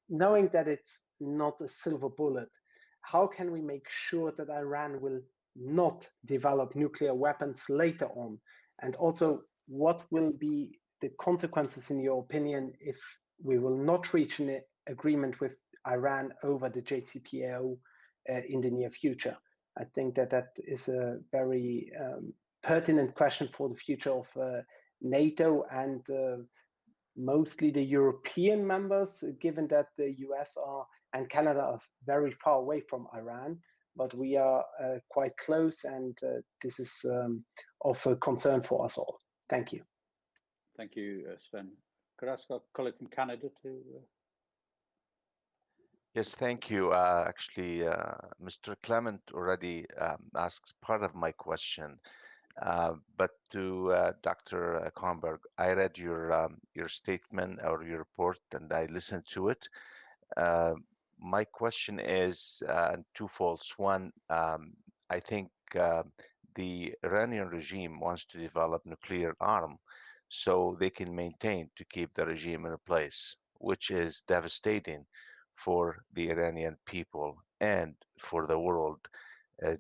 knowing that it's not a silver bullet, how can we make sure that Iran will not develop nuclear weapons later on? And also, what will be the consequences, in your opinion, if we will not reach an agreement with Iran over the JCPOA in the near future? I think that is a very pertinent question for the future of NATO and mostly the European members, given that the US and Canada are very far away from Iran, but we are quite close, and this is of a concern for us all. Thank you. Thank you, Sven. Could I ask our colleague from Canada to? Yes, thank you. Actually, Mr. Clement already asked part of my question, but to Dr. Kronberg, I read your statement or your report, and I listened to it. My question is twofold. One, I think the Iranian regime wants to develop nuclear arm so they can maintain to keep the regime in place, which is devastating for the Iranian people and for the world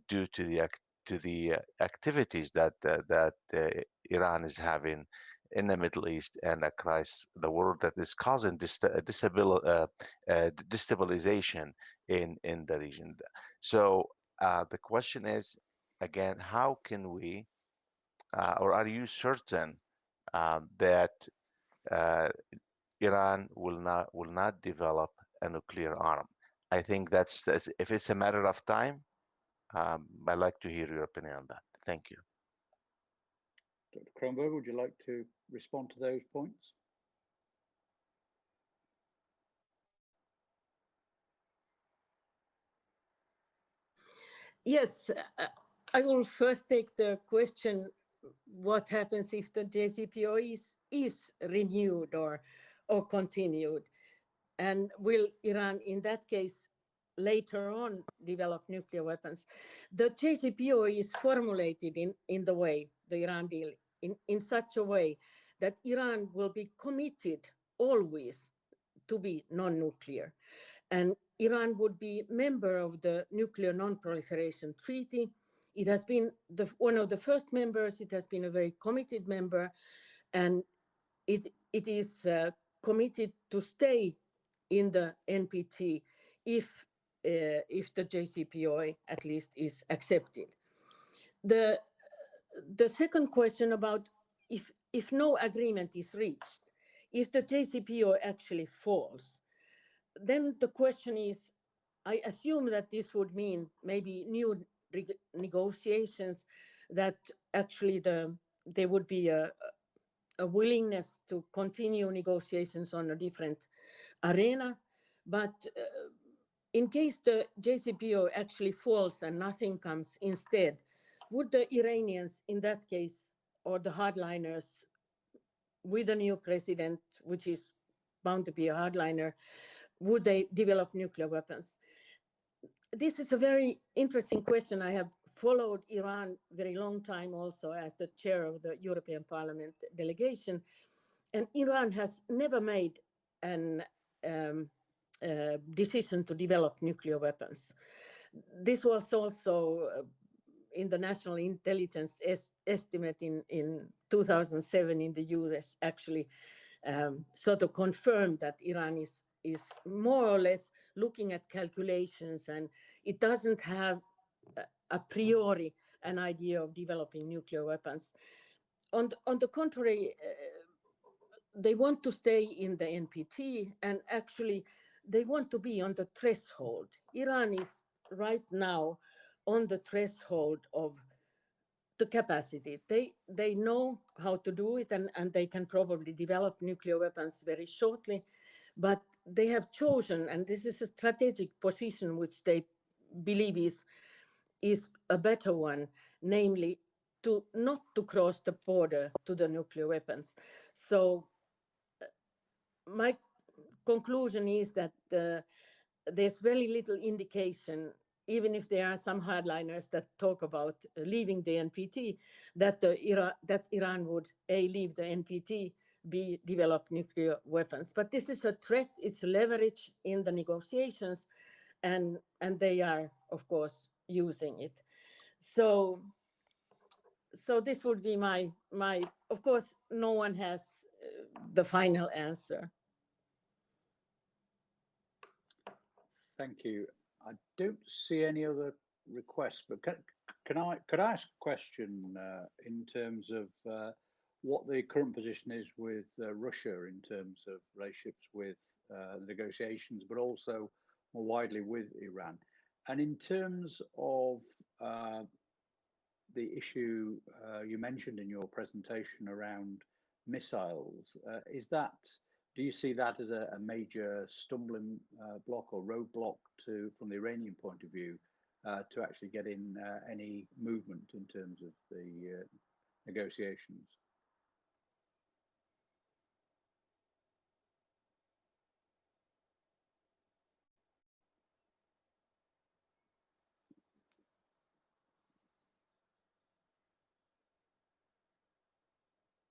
due to the activities that Iran is having in the Middle East and across the world that is causing destabilization in the region. So the question is, again, how can we, or are you certain that Iran will not develop a nuclear arm. I think that's if it's a matter of time. I'd like to hear your opinion on that. Thank you. Dr. Kronberg, would you like to respond to those points? Yes, I will first take the question, what happens if the JCPOA is renewed or continued? And will Iran, in that case, later on develop nuclear weapons? The JCPOA is formulated in the way, the Iran deal, in such a way that Iran will be committed always to be non-nuclear. And Iran would be member of the Nuclear Non-Proliferation Treaty. It has been one of the first members. It has been a very committed member, and it is committed to stay in the NPT if the JCPOA at least is accepted. The second question about if no agreement is reached, if the JCPOA actually falls, then the question is, I assume that this would mean maybe new negotiations, that actually there would be a willingness to continue negotiations on a different arena. But in case the JCPOA actually falls and nothing comes instead, would the Iranians in that case, or the hardliners with a new president, which is bound to be a hardliner, would they develop nuclear weapons? This is a very interesting question. I have followed Iran very long time also as the chair of the European Parliament delegation, and Iran has never made an decision to develop nuclear weapons. This was also in the national intelligence estimate in 2007 in the US, actually sort of confirmed that Iran is more or less looking at calculations, and it doesn't have a priori an idea of developing nuclear weapons. On the contrary, they want to stay in the NPT, and actually they want to be on the threshold. Iran is right now on the threshold of the capacity. They know how to do it, and they can probably develop nuclear weapons very shortly, but they have chosen, and this is a strategic position which they believe is a better one, namely not to cross the border to the nuclear weapons. So my conclusion is that there's very little indication, even if there are some hardliners that talk about leaving the NPT, that Iran would leave the NPT, develop nuclear weapons. But this is a threat, it's leverage in the negotiations, and they are, of course, using it. So this would be my, of course, no one has the final answer. Thank you. I don't see any other requests, but could I ask a question in terms of what the current position is with Russia in terms of relationships with negotiations, but also more widely with Iran, and in terms of the issue you mentioned in your presentation around missiles, do you see that as a major stumbling block or roadblock from the Iranian point of view to actually get in any movement in terms of the negotiations?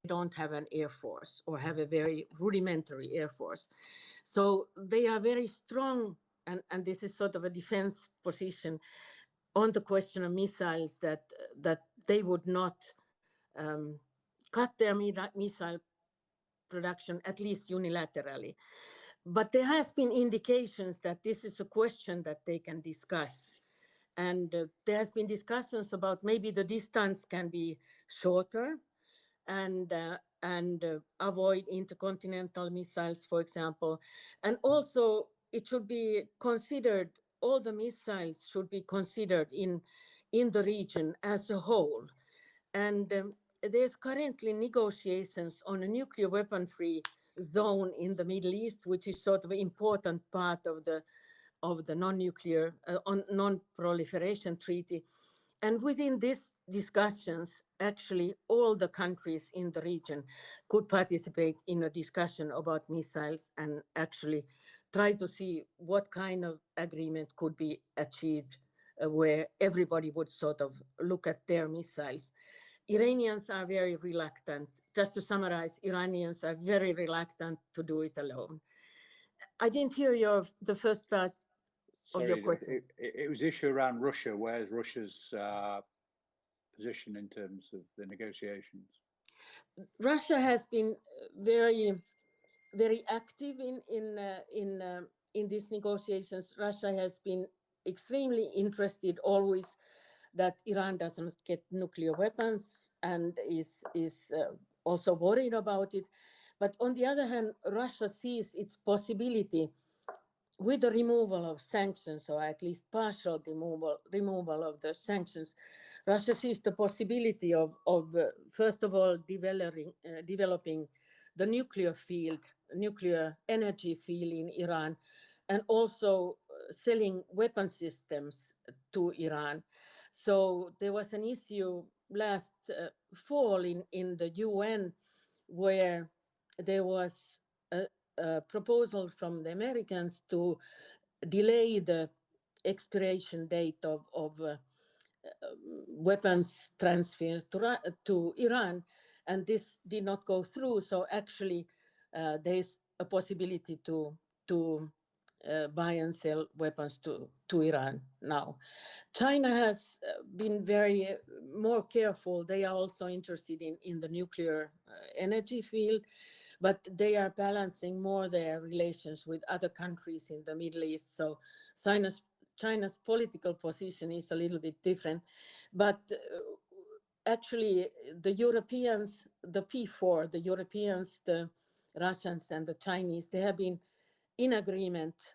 Don't have an air force, or have a very rudimentary air force. So they are very strong, and this is sort of a defense position on the question of missiles, that they would not cut their missile production, at least unilaterally. But there has been indications that this is a question that they can discuss. And there has been discussions about maybe the distance can be shorter, and and avoid intercontinental missiles, for example. And also it should be considered, all the missiles should be considered in the region as a whole. And there's currently negotiations on a nuclear weapon-free zone in the Middle East, which is sort of an important part of the non-nuclear, non-proliferation treaty. And within these discussions, actually all the countries in the region could participate in a discussion about missiles and actually try to see what kind of agreement could be achieved where everybody would sort of look at their missiles. Iranians are very reluctant. Just to summarize, Iranians are very reluctant to do it alone. I didn't hear the first part of your question. It was the issue around Russia. Where's Russia's position in terms of the negotiations? Russia has been very, very active in these negotiations. Russia has been extremely interested always that Iran doesn't get nuclear weapons and is also worried about it. But on the other hand, Russia sees its possibility with the removal of sanctions, or at least partial removal of the sanctions. Russia sees the possibility of first of all, developing the nuclear energy field in Iran, and also selling weapon systems to Iran. So there was an issue last fall in the UN where there was a proposal from the Americans to delay the expiration date of weapons transfer to Iran, and this did not go through. So actually, there is a possibility to buy and sell weapons to Iran now. China has been very more careful. They are also interested in the nuclear energy field, but they are balancing more their relations with other countries in the Middle East. So China's political position is a little bit different. But actually, the Europeans, the P4, the Europeans, the Russians and the Chinese, they have been in agreement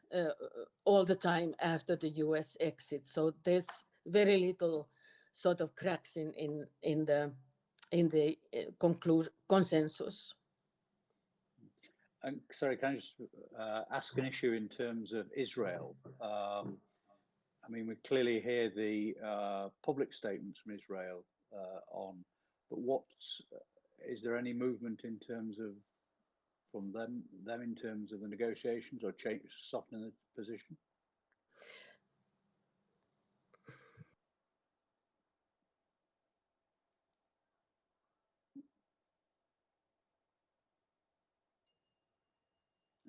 all the time after the US exit. So there's very little sort of cracks in the consensus. And sorry, can I just ask an issue in terms of Israel? I mean, we clearly hear the public statements from Israel but is there any movement in terms of from them in terms of the negotiations or softening the position?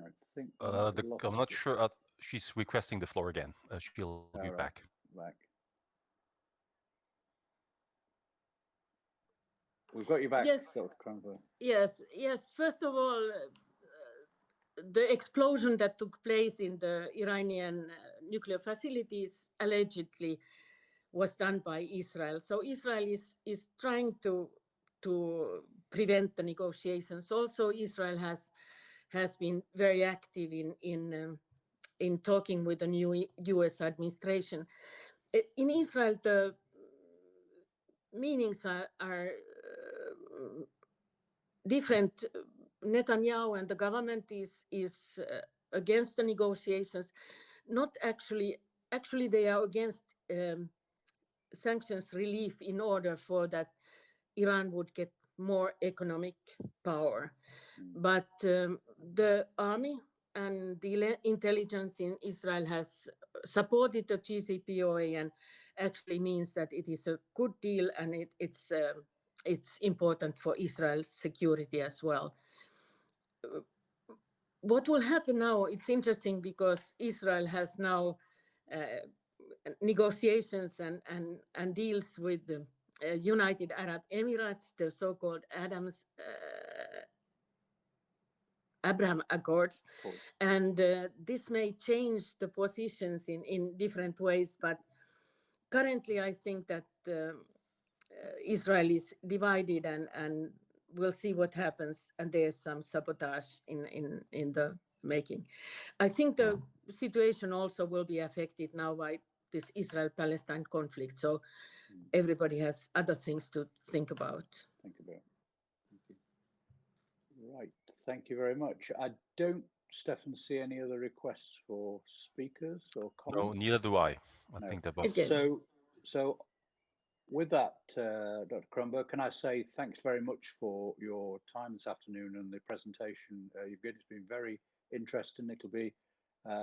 I think I'm not sure. She's requesting the floor again. She'll be back. We've got you back. Yes. Yes. First of all, the explosion that took place in the Iranian nuclear facilities allegedly was done by Israel. So Israel is trying to prevent the negotiations. Also, Israel has been very active in talking with the new US administration. In Israel, the meanings are different. Netanyahu and the government is against the negotiations. Not actually they are against sanctions relief in order for that Iran would get more economic power. But the army and the intelligence in Israel has supported the JCPOA and actually means that it is a good deal, and it's important for Israel's security as well. What will happen now? It's interesting because Israel has now negotiations and deals with the United Arab Emirates, the so-called Abraham Accords. And this may change the positions in different ways, but currently I think that Israel is divided and we'll see what happens. And there's some sabotage in the making. I think the situation also will be affected now by this Israel-Palestine conflict. So everybody has other things to think about. Thank you. Right, thank you very much. I don't, Stefan, see any other requests for speakers or comments? No, neither do I. I think that was... So with that, Dr. Kronberg, can I say thanks very much for your time this afternoon and the presentation you've given. It's been very interesting. It'll be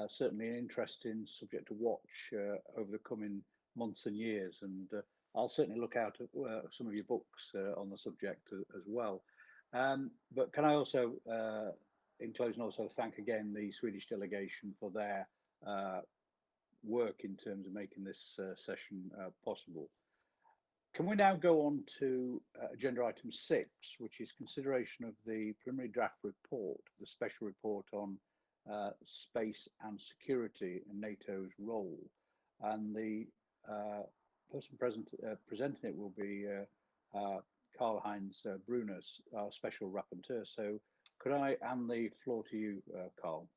certainly an interesting subject to watch over the coming months and years. And I'll certainly look out at some of your books on the subject as well. But can I also, in closing, also thank again the Swedish delegation for their work in terms of making this session possible. Can we now go on to agenda item 6, which is consideration of the preliminary draft report, the special report on space and security and NATO's role. And the person presenting it will be Karl-Heinz Bruners, our special rapporteur. So could I hand the floor to you, Karl?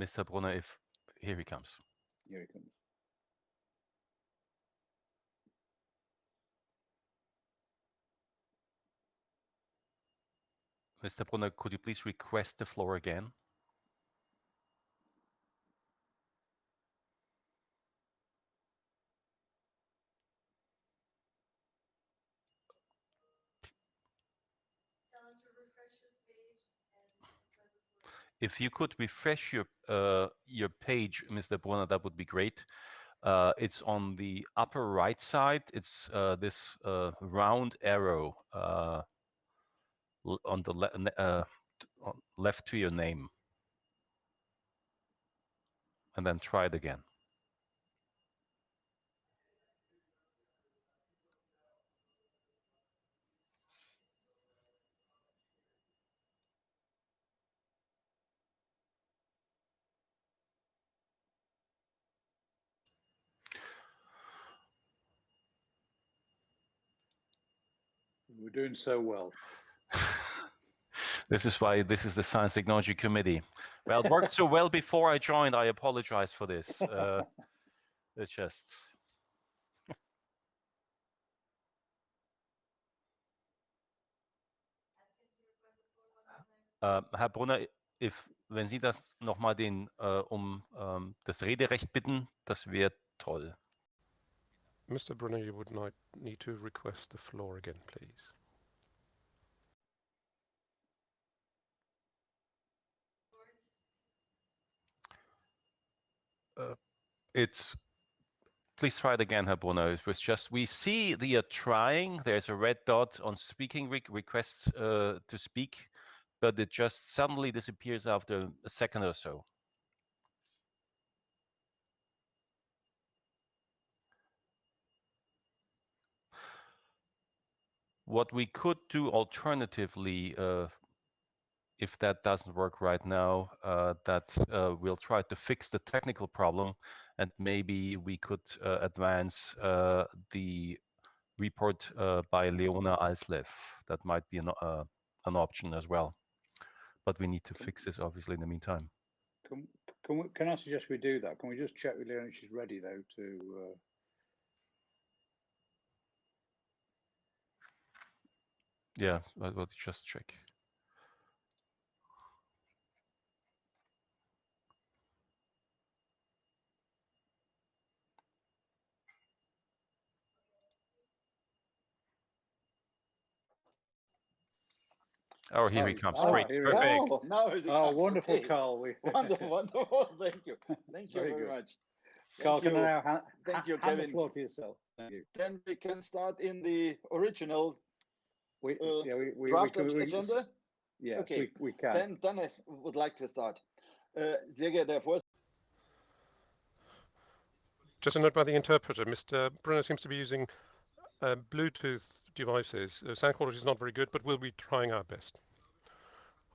Mr. Brunner, here he comes. Here he comes. Mr. Brunner, could you please request the floor again? If you could refresh your page, Mr. Brunner, that would be great. It's on the upper right side. It's this round arrow on the left to your name. And then try it again. We're doing so well. This is why this is the Science Technology Committee. Well, it worked so well before I joined. I apologize for this. It's just... Herr Brunner, wenn Sie das nochmal das Rederecht bitten, das wäre toll. Mr. Brunner, you would need to request the floor again, please. Please try it again, Herr Brunner. It was just, we see that you're trying. There's a red dot on speaking requests to speak, but it just suddenly disappears after a second or so. What we could do alternatively, if that doesn't work right now, we'll try to fix the technical problem, and maybe we could advance the report by Leona Alslev. That might be an option as well. But we need to fix this, obviously, in the meantime. Can I suggest we do that? Can we just check with Leona if she's ready, though, to... Yeah, I'll just check. Oh, here he comes. Great. Perfect. Oh, wonderful, okay. Carl. Wonderful, wonderful. Thank you. Thank you very much. Carl, can I now Thank you, hand Kevin. the floor to yourself? Thank you. Then we can start in the original draft agenda. Yes, okay. we can. Then I would like to start. Sehr geehrter Herr Vorsitzender. Just a note by the interpreter. Mr. Brunner seems to be using Bluetooth devices. Sound quality is not very good, but we'll be trying our best.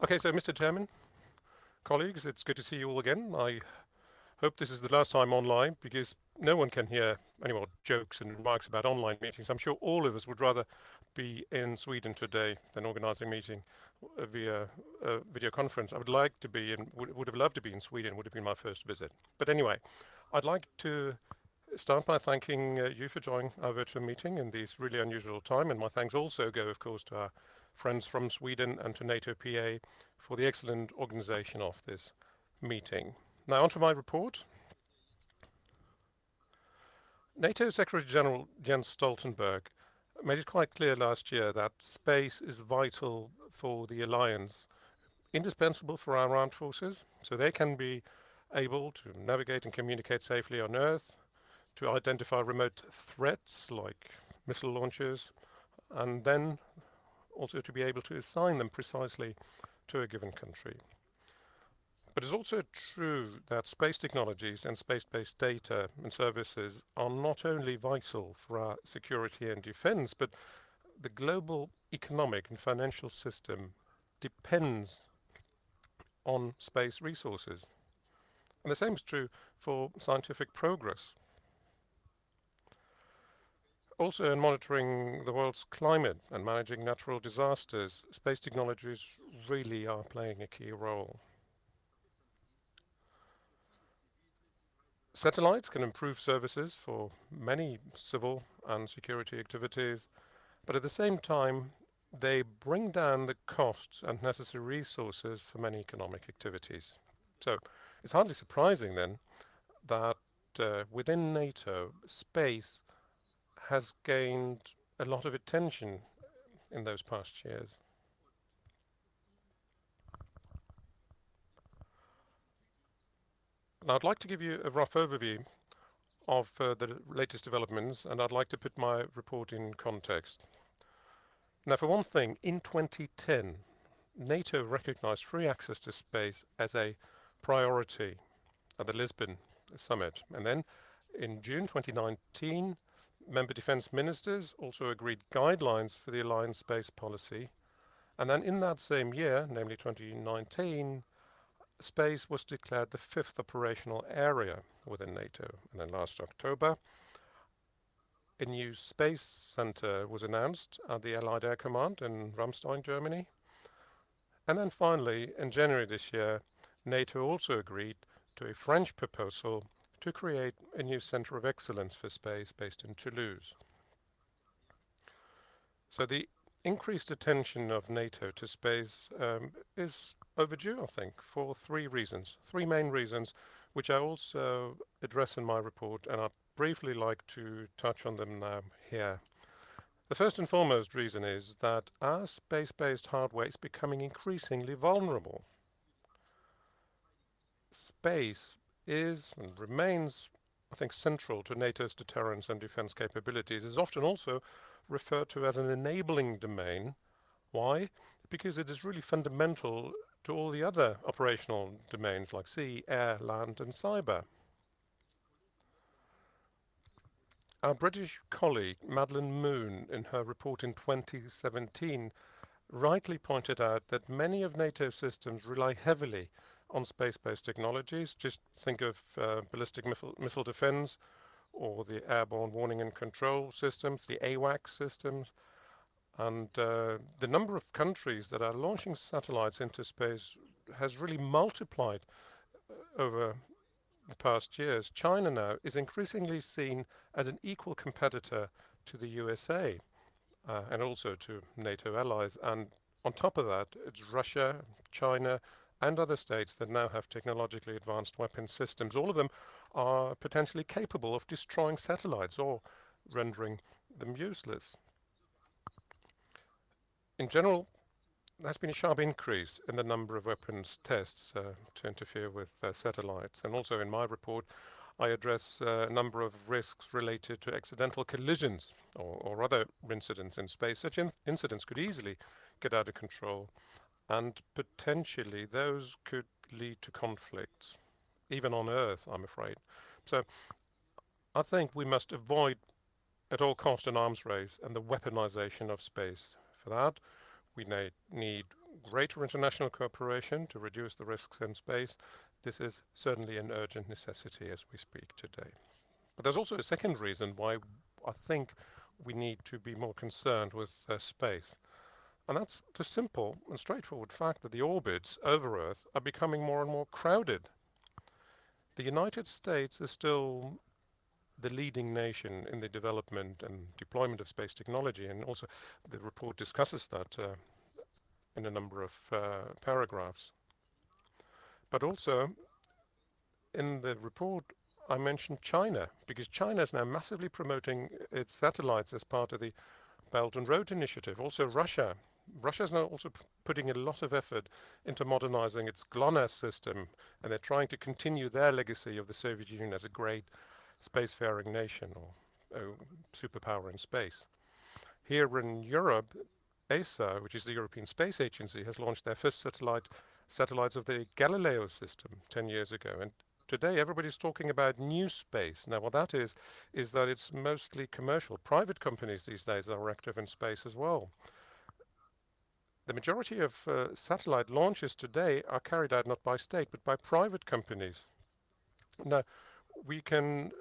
Okay, so Mr. Chairman, colleagues, it's good to see you all again. I hope this is the last time online, because no one can hear any more jokes and remarks about online meetings. I'm sure all of us would rather be in Sweden today than organizing a meeting via video conference. I would like to be in, would have loved to be in Sweden, would have been my first visit. But anyway, I'd like to start by thanking you for joining our virtual meeting in this really unusual time, and my thanks also go, of course, to our friends from Sweden and to NATO PA for the excellent organization of this meeting. Now on to my report. NATO Secretary General Jens Stoltenberg made it quite clear last year that space is vital for the alliance, indispensable for our armed forces, so they can be able to navigate and communicate safely on Earth, to identify remote threats like missile launchers, and then also to be able to assign them precisely to a given country. But it's also true that space technologies and space-based data and services are not only vital for our security and defense, but the global economic and financial system depends on space resources. And the same is true for scientific progress. Also, in monitoring the world's climate and managing natural disasters, space technologies really are playing a key role. Satellites can improve services for many civil and security activities, but at the same time, they bring down the costs and necessary resources for many economic activities. So it's hardly surprising then that within NATO, space has gained a lot of attention in those past years. Now I'd like to give you a rough overview of the latest developments, and I'd like to put my report in context. Now, for one thing, in 2010, NATO recognized free access to space as a priority at the Lisbon summit. And then in June 2019, member defense ministers also agreed guidelines for the alliance space policy. And then in that same year, namely 2019, space was declared the fifth operational area within NATO. And then last October, a new space center was announced at the Allied Air Command in Ramstein, Germany. And then finally, in January this year, NATO also agreed to a French proposal to create a new center of excellence for space based in Toulouse. So the increased attention of NATO to space is overdue, I think, for three main reasons, which I also address in my report, and I'd briefly like to touch on them now here. The first and foremost reason is that our space-based hardware is becoming increasingly vulnerable. Space is and remains, I think, central to NATO's deterrence and defense capabilities. It is often also referred to as an enabling domain. Why? Because it is really fundamental to all the other operational domains like sea, air, land, and cyber. Our British colleague Madeleine Moon, in her report in 2017, rightly pointed out that many of NATO's systems rely heavily on space-based technologies. Just think of ballistic missile defense or the airborne warning and control systems, the AWACS systems. And the number of countries that are launching satellites into space has really multiplied over the past years. China now is increasingly seen as an equal competitor to the USA and also to NATO allies. And on top of that, it's Russia, China, and other states that now have technologically advanced weapon systems. All of them are potentially capable of destroying satellites or rendering them useless. In general, there's been a sharp increase in the number of weapons tests to interfere with satellites. And also in my report, I address a number of risks related to accidental collisions or other incidents in space. Such incidents could easily get out of control, and potentially those could lead to conflicts, even on Earth, I'm afraid. So I think we must avoid at all cost an arms race and the weaponization of space. For that, we need greater international cooperation to reduce the risks in space. This is certainly an urgent necessity as we speak today. But there's also a second reason why I think we need to be more concerned with space. And that's the simple and straightforward fact that the orbits over Earth are becoming more and more crowded. The United States is still the leading nation in the development and deployment of space technology, and also the report discusses that in a number of paragraphs. But also in the report I mentioned China, because China is now massively promoting its satellites as part of the Belt and Road Initiative. Also Russia. Russia is now also putting a lot of effort into modernizing its GLONASS system, and they're trying to continue their legacy of the Soviet Union as a great spacefaring nation or superpower in space. Here in Europe, ESA, which is the European Space Agency, has launched their first satellites of the Galileo system 10 years ago. And today everybody's talking about new space. Now what that is that it's mostly commercial. Private companies these days are active in space as well. The majority of satellite launches today are carried out not by state but by private companies. Now, we can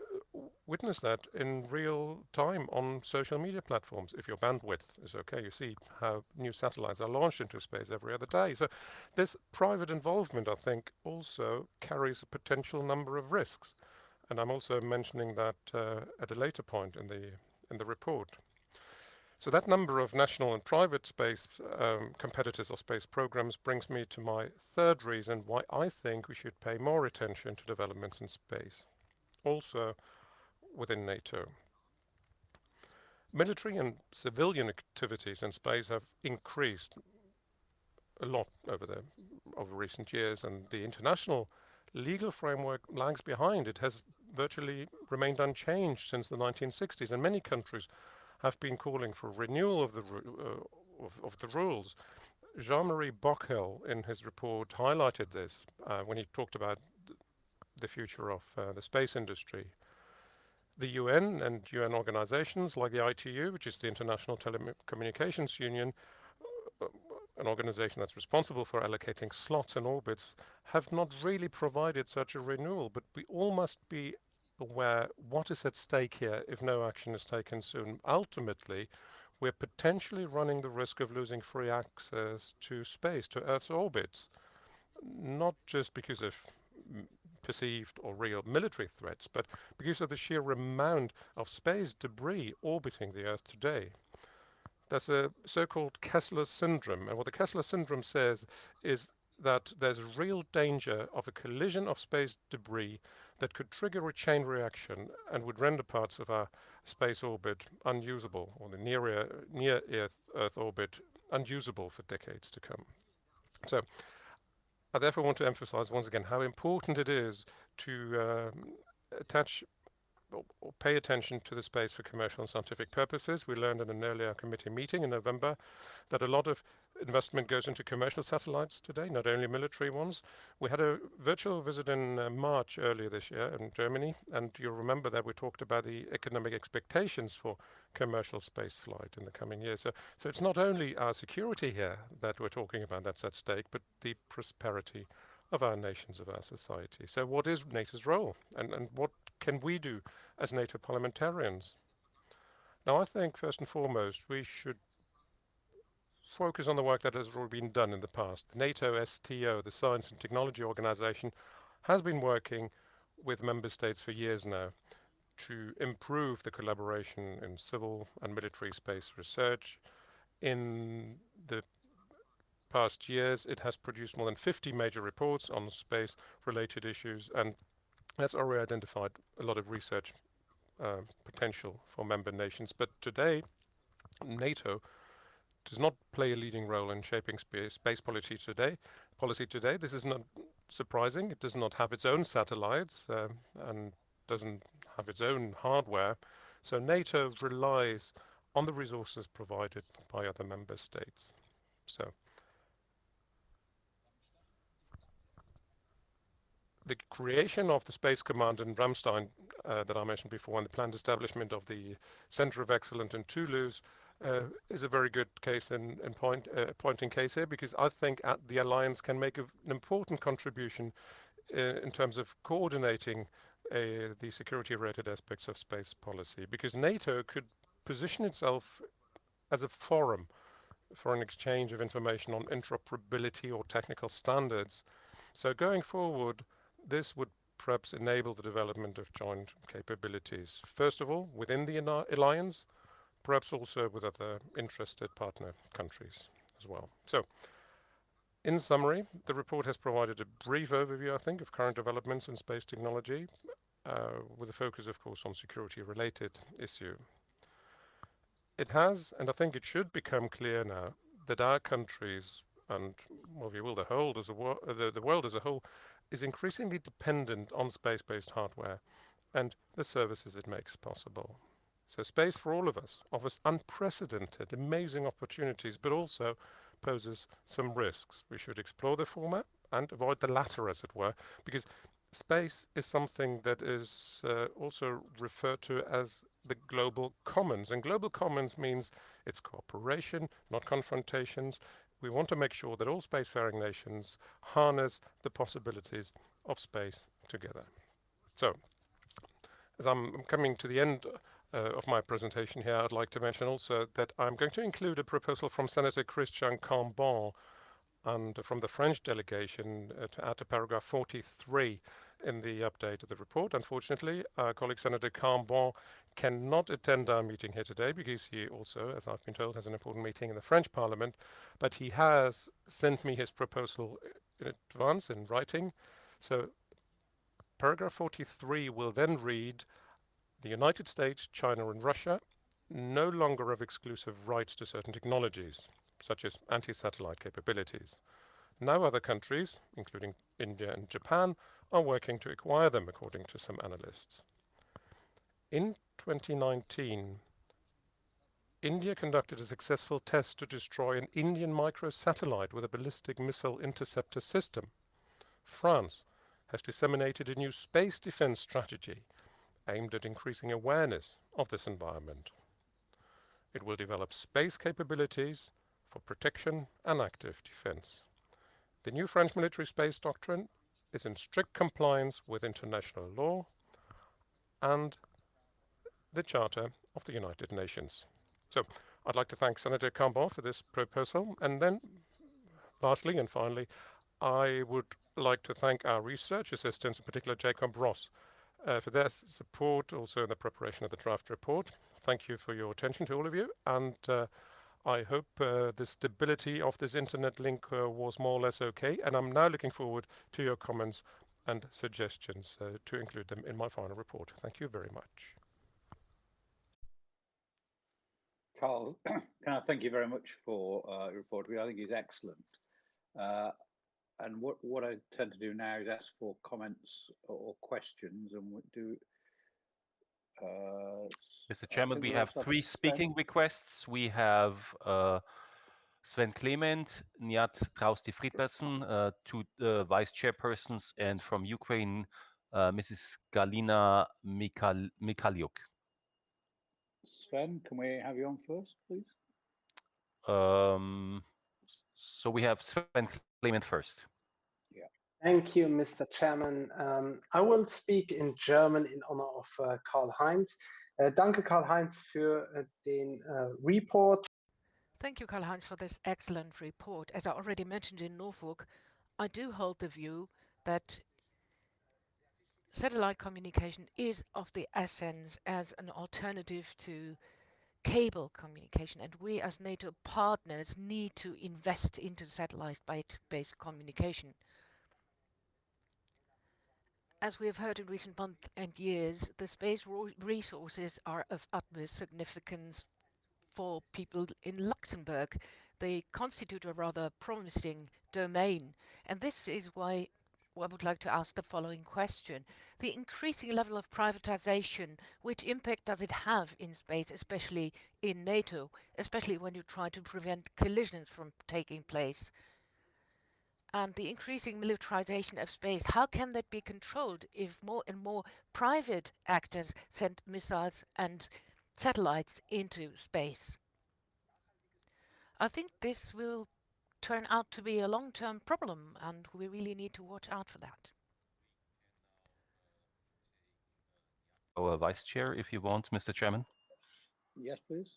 witness that in real time on social media platforms. If your bandwidth is okay, you see how new satellites are launched into space every other day. So this private involvement, I think, also carries a potential number of risks. And I'm also mentioning that at a later point in the report. So that number of national and private space competitors or space programs brings me to my third reason why I think we should pay more attention to developments in space, also within NATO. Military and civilian activities in space have increased a lot over recent years, and the international legal framework lags behind. It has virtually remained unchanged since the 1960s, and many countries have been calling for renewal of the rules. Jean-Marie Bockel, in his report, highlighted this when he talked about the future of the space industry. The UN and UN organizations like the ITU, which is the International Telecommunications Union, an organization that's responsible for allocating slots and orbits, have not really provided such a renewal, but we all must be aware what is at stake here if no action is taken soon. Ultimately, we're potentially running the risk of losing free access to space, to Earth's orbits, not just because of perceived or real military threats, but because of the sheer amount of space debris orbiting the Earth today. There's a so-called Kessler Syndrome, and what the Kessler Syndrome says is that there's a real danger of a collision of space debris that could trigger a chain reaction and would render parts of our space orbit unusable, or the near Earth orbit unusable for decades to come. So I therefore want to emphasize once again how important it is to attach or pay attention to the space for commercial and scientific purposes. We learned in an earlier committee meeting in November that a lot of investment goes into commercial satellites today, not only military ones. We had a virtual visit in March earlier this year in Germany, and you'll remember that we talked about the economic expectations for commercial space flight in the coming years. So it's not only our security here that we're talking about that's at stake, but the prosperity of our nations, of our society. So what is NATO's role, and what can we do as NATO parliamentarians? Now, I think first and foremost we should focus on the work that has already been done in the past. The NATO STO, the Science and Technology Organization, has been working with member states for years now to improve the collaboration in civil and military space research. In the past years, it has produced more than 50 major reports on space-related issues, and has already identified a lot of research potential for member nations. But today, NATO does not play a leading role in shaping space policy today. This is not surprising. It does not have its own satellites and doesn't have its own hardware. So NATO relies on the resources provided by other member states. So the creation of the Space Command in Ramstein that I mentioned before, and the planned establishment of the Center of Excellence in Toulouse is a very good case point in case here, because I think the alliance can make an important contribution in terms of coordinating the security-related aspects of space policy, because NATO could position itself as a forum for an exchange of information on interoperability or technical standards. So going forward, this would perhaps enable the development of joint capabilities. First of all, within the alliance, perhaps also with other interested partner countries as well. So, in summary, the report has provided a brief overview, I think, of current developments in space technology, with a focus, of course, on security-related issue. It has, and I think it should become clear now, that our countries and, well, if you will, the world as a whole is increasingly dependent on space-based hardware and the services it makes possible. So space for all of us offers unprecedented, amazing opportunities, but also poses some risks. We should explore the former and avoid the latter, as it were, because space is something that is also referred to as the global commons. And global commons means it's cooperation, not confrontations. We want to make sure that all spacefaring nations harness the possibilities of space together. So, as I'm coming to the end of my presentation here, I'd like to mention also that I'm going to include a proposal from Senator Christian Cambon and from the French delegation to add to paragraph 43 in the update of the report. Unfortunately, our colleague Senator Cambon cannot attend our meeting here today because he also, as I've been told, has an important meeting in the French Parliament, but he has sent me his proposal in advance in writing. So paragraph 43 will then read: the United States, China and Russia no longer have exclusive rights to certain technologies, such as anti-satellite capabilities. Now other countries, including India and Japan, are working to acquire them, according to some analysts. In 2019, India conducted a successful test to destroy an Indian microsatellite with a ballistic missile interceptor system. France has disseminated a new space defense strategy aimed at increasing awareness of this environment. It will develop space capabilities for protection and active defense. The new French military space doctrine is in strict compliance with international law and the Charter of the United Nations. So I'd like to thank Senator Cambon for this proposal. And then lastly and finally, I would like to thank our research assistants, in particular Jacob Ross, for their support also in the preparation of the draft report. Thank you for your attention to all of you. And I hope the stability of this internet link was more or less okay. And I'm now looking forward to your comments and suggestions to include them in my final report. Thank you very much. Carl, can I thank you very much for your report? I think it's excellent. And what I tend to do now is ask for comments or questions, and we do. Mr. Chairman, we have 3 speaking requests. We have Sven Clement, Nyat Trausti Friedbertsen, 2 vice chairpersons, and from Ukraine, Mrs. Galina Mikhaliuk. Sven, can we have you on first, please? So we have Sven Clement first. Yeah. Thank you, Mr. Chairman. I will speak in German in honor of Karl-Heinz. Danke, Karl-Heinz, für den report. Thank you, Karl-Heinz, for this excellent report. As I already mentioned in Norfolk, I do hold the view that satellite communication is of the essence as an alternative to cable communication, and we as NATO partners need to invest into satellite-based communication. As we have heard in recent months and years, the space resources are of utmost significance for people in Luxembourg. They constitute a rather promising domain, and this is why I would like to ask the following question. The increasing level of privatization, which impact does it have in space, especially in NATO, especially when you try to prevent collisions from taking place? And the increasing militarization of space, how can that be controlled if more and more private actors send missiles and satellites into space? I think this will turn out to be a long-term problem, and we really need to watch out for that. our vice chair, if you want, Mr. Chairman. Yes, please.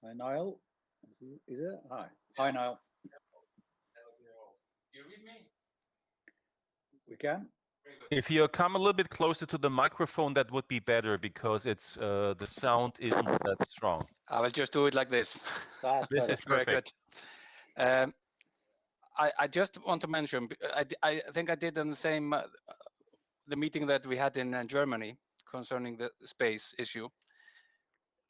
Hi, Niall. Is it? Hi. Hi, Niall. Do you read me? We can. If you come a little bit closer to the microphone, that would be better because it's the sound isn't that strong. I will just do it like this. This is Very perfect. good. I just want to mention, I think I did in the same, the meeting that we had in Germany concerning the space issue.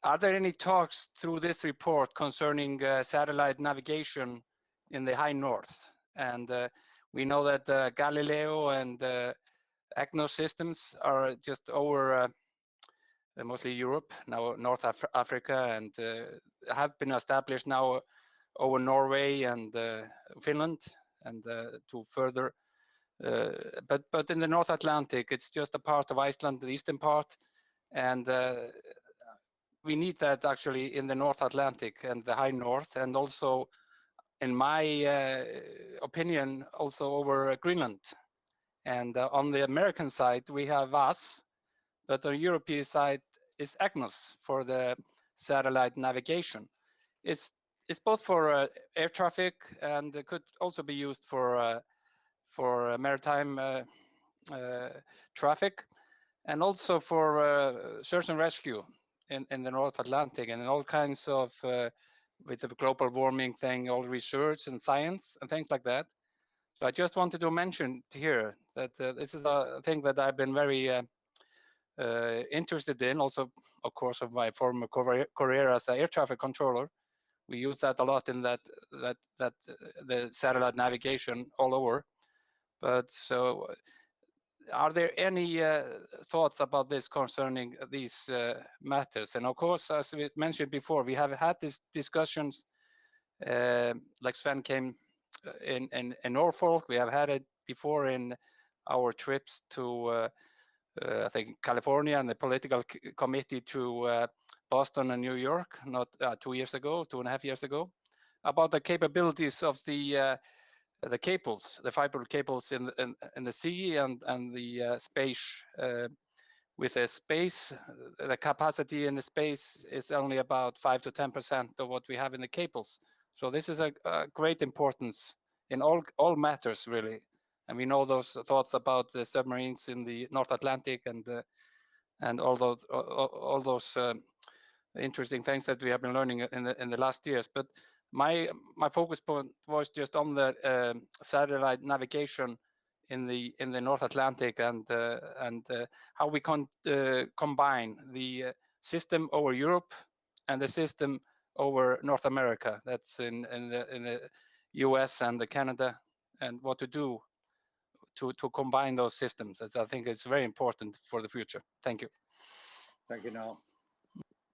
Are there any talks through this report concerning satellite navigation in the high north? And we know that Galileo and EGNOS systems are just over mostly Europe, now North Africa, and have been established now over Norway and Finland, and to further. But in the North Atlantic, it's just a part of Iceland, the eastern part, and we need that actually in the North Atlantic and the high north, and also, in my opinion, also over Greenland. And on the American side, we have us, but on the European side is EGNOS for the satellite navigation. It's both for air traffic, and it could also be used for maritime traffic, and also for search and rescue in the North Atlantic, and in all kinds of with the global warming thing, all research and science and things like that. So I just wanted to mention here that this is a thing that I've been very interested in, also, of course, of my former career as an air traffic controller. We use that a lot in the satellite navigation all over. But so, are there any thoughts about this concerning these matters? And of course, as we mentioned before, we have had these discussions, like Sven came in Norfolk. We have had it before in our trips to I think California, and the political committee to Boston and New York, not 2 years ago, 2.5 years ago, about the capabilities of the cables, the fiber cables in the sea and the space. With the space, the capacity in the space is only about 5 to 10% of what we have in the cables. So this is a great importance in all matters, really. And we know those thoughts about the submarines in the North Atlantic and all those interesting things that we have been learning in the last years. But my focus point was just on the satellite navigation in the North Atlantic, and how we can combine the system over Europe and the system over North America. That's in the US and the Canada, and what to do to combine those systems. As I think it's very important for the future. Thank you. Thank you, Noel.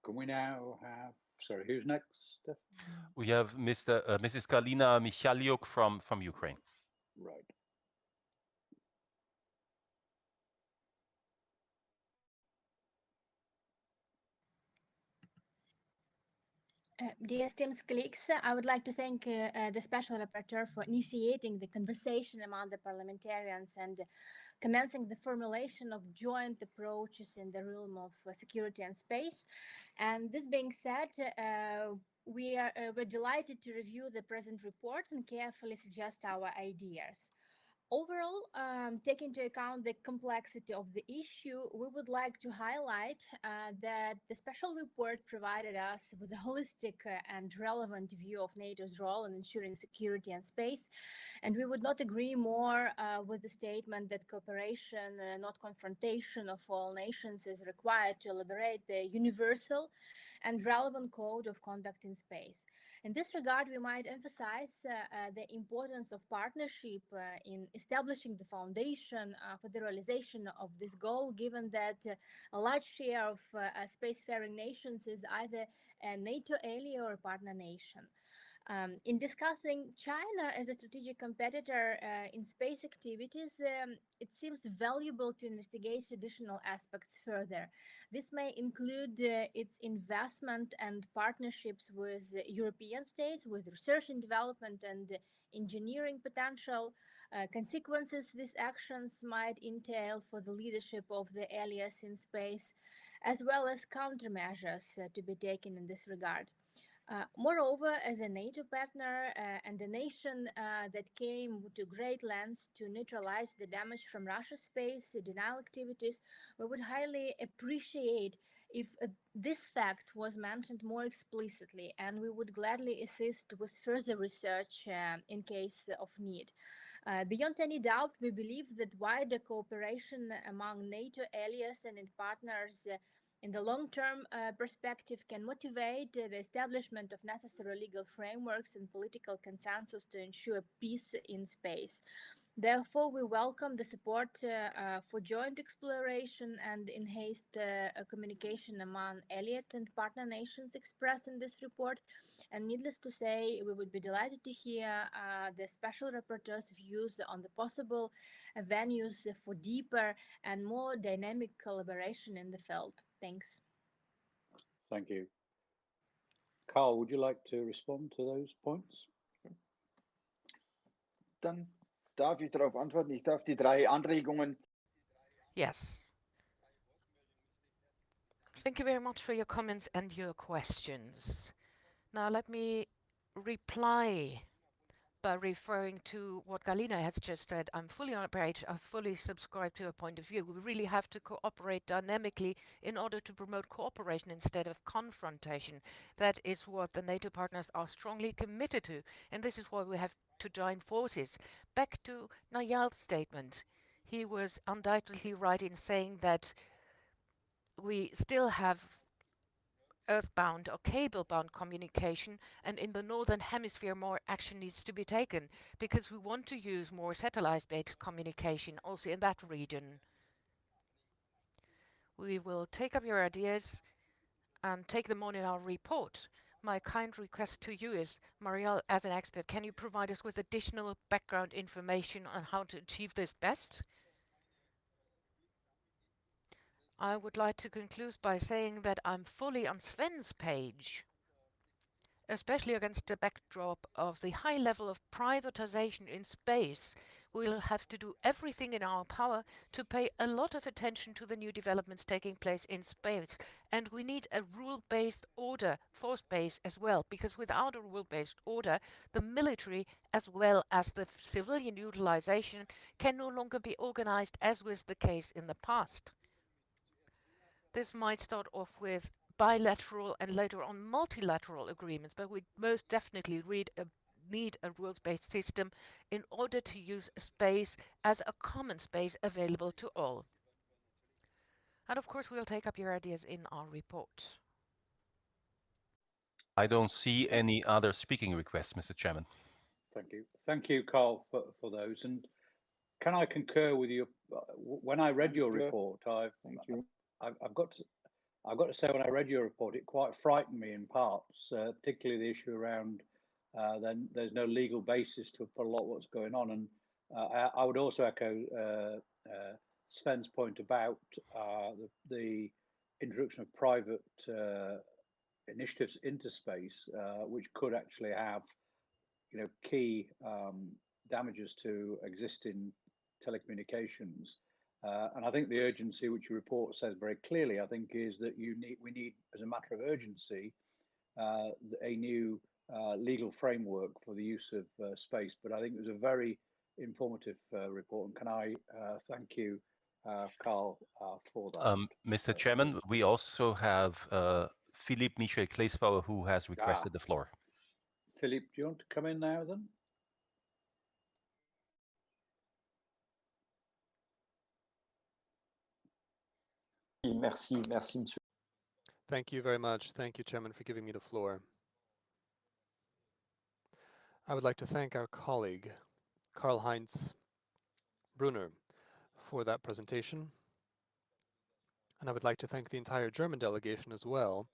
Can we now have, sorry, who's next? We have Mrs. Kalina Michaliuk from Ukraine. Right. Dear esteemed colleagues, I would like to thank the Special Rapporteur for initiating the conversation among the parliamentarians and commencing the formulation of joint approaches in the realm of security and space. And this being said, we're delighted to review the present report and carefully suggest our ideas. Overall, taking into account the complexity of the issue, we would like to highlight that the special report provided us with a holistic and relevant view of NATO's role in ensuring security and space. And we would not agree more with the statement that cooperation, not confrontation of all nations, is required to elaborate the universal and relevant code of conduct in space. In this regard, we might emphasize the importance of partnership in establishing the foundation for the realization of this goal, given that a large share of spacefaring nations is either a NATO ally or a partner nation. In discussing China as a strategic competitor in space activities, it seems valuable to investigate additional aspects further. This may include its investment and partnerships with European states, with research and development and engineering potential, consequences these actions might entail for the leadership of the allies in space, as well as countermeasures to be taken in this regard. Moreover, as a NATO partner and a nation that came to great lengths to neutralize the damage from Russia's space denial activities, we would highly appreciate if this fact was mentioned more explicitly, and we would gladly assist with further research in case of need. Beyond any doubt, we believe that wider cooperation among NATO allies and its partners in the long-term perspective can motivate the establishment of necessary legal frameworks and political consensus to ensure peace in space. Therefore, we welcome the support for joint exploration and enhanced communication among allied and partner nations expressed in this report. And needless to say, we would be delighted to hear the Special Rapporteur's views on the possible venues for deeper and more dynamic collaboration in the field. Thanks. Thank you. Carl, would you like to respond to those points? Dann darf ich darauf antworten. Ich darf die 3 Anregungen. Yes. Thank you very much for your comments and your questions. Now let me reply by referring to what Galina has just said. I'm fully on page. I fully subscribe to her point of view. We really have to cooperate dynamically in order to promote cooperation instead of confrontation. That is what the NATO partners are strongly committed to, and this is why we have to join forces. Back to Nayal's statement. He was undoubtedly right in saying that we still have earthbound or cable-bound communication, and in the northern hemisphere more action needs to be taken because we want to use more satellite-based communication also in that region. We will take up your ideas and take them on in our report. My kind request to you is, Marielle, as an expert, can you provide us with additional background information on how to achieve this best? I would like to conclude by saying that I'm fully on Sven's page, especially against the backdrop of the high level of privatization in space. We'll have to do everything in our power to pay a lot of attention to the new developments taking place in space. And we need a rule-based order for space as well, because without a rule-based order, the military as well as the civilian utilization can no longer be organized as was the case in the past. This might start off with bilateral and later on multilateral agreements, but we most definitely need a rules-based system in order to use space as a common space available to all. And of course, we'll take up your ideas in our report. I don't see any other speaking requests, Mr. Chairman. Thank you. Thank you, Carl, for those. And can I concur with you? When I read your report, I've got to say, when I read your report, it quite frightened me in parts, particularly the issue around then there's no legal basis to put a lot of what's going on. And I would also echo Sven's point about the introduction of private initiatives into space, which could actually have, key damages to existing telecommunications. And I think the urgency, which your report says very clearly, I think, is that we need, as a matter of urgency, a new legal framework for the use of space. But I think it was a very informative report, and can I thank you, Carl, for that. Mr. Chairman, we also have Philippe Michel Kleesbauer, who has requested the floor. Philippe, do you want to come in now then? Merci, merci, monsieur. Thank you very much. Thank you, Chairman, for giving me the floor. I would like to thank our colleague, Karl-Heinz Brunner, for that presentation. And I would like to thank the entire German delegation as well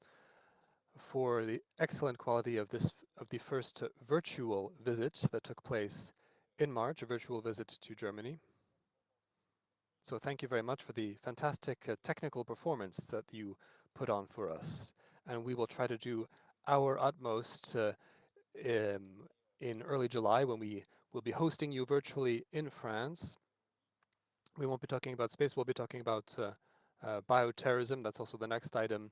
for the excellent quality of the first virtual visit that took place in March, a virtual visit to Germany. So thank you very much for the fantastic technical performance that you put on for us. And we will try to do our utmost in early July when we will be hosting you virtually in France. We won't be talking about space, we'll be talking about bioterrorism. That's also the next item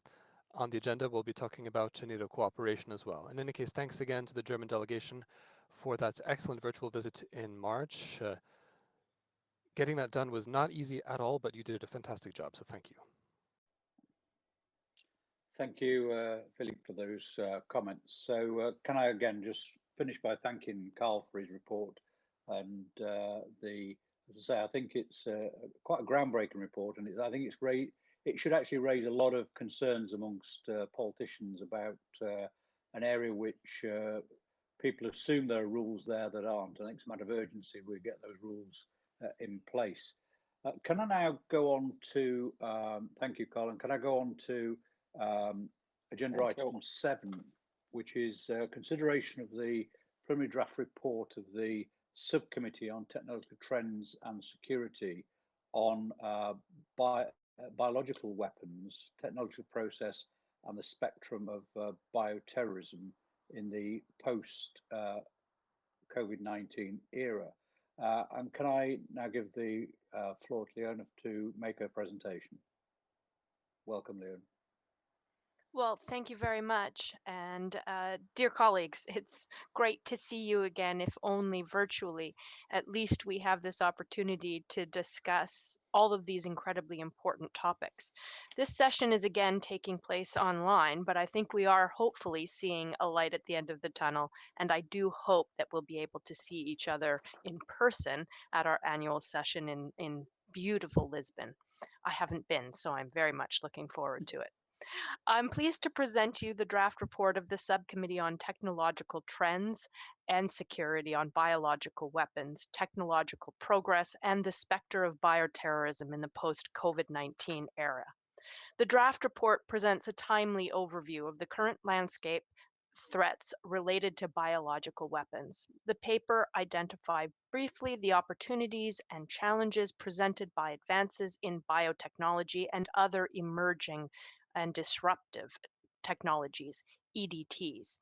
on the agenda. We'll be talking about NATO cooperation as well. In any case, thanks again to the German delegation for that excellent virtual visit in March. Getting that done was not easy at all, but you did a fantastic job, so thank you. Thank you, Philippe, for those comments. So can I again just finish by thanking Carl for his report, and as I say, I think it's quite a groundbreaking report, and I think it should actually raise a lot of concerns amongst politicians about an area which people assume there are rules there that aren't. I think it's a matter of urgency we get those rules in place. Can I now go on to, thank you, Colin, can I go on to agenda item 7, which is consideration of the preliminary draft report of the Subcommittee on Technological Trends and Security on biological weapons, technological process, and the spectrum of bioterrorism in the post-COVID-19 era. And can I now give the floor to Leona to make her presentation? Welcome, Leona. Well, thank you very much. And dear colleagues, it's great to see you again, if only virtually. At least we have this opportunity to discuss all of these incredibly important topics. This session is again taking place online, but I think we are hopefully seeing a light at the end of the tunnel. And I do hope that we'll be able to see each other in person at our annual session in beautiful Lisbon. I haven't been, so I'm very much looking forward to it. I'm pleased to present you the draft report of the Subcommittee on Technological Trends and Security on Biological Weapons, Technological Progress, and the Specter of Bioterrorism in the post-COVID-19 era. The draft report presents a timely overview of the current landscape threats related to biological weapons. The paper identified briefly the opportunities and challenges presented by advances in biotechnology and other emerging and disruptive technologies, EDTs.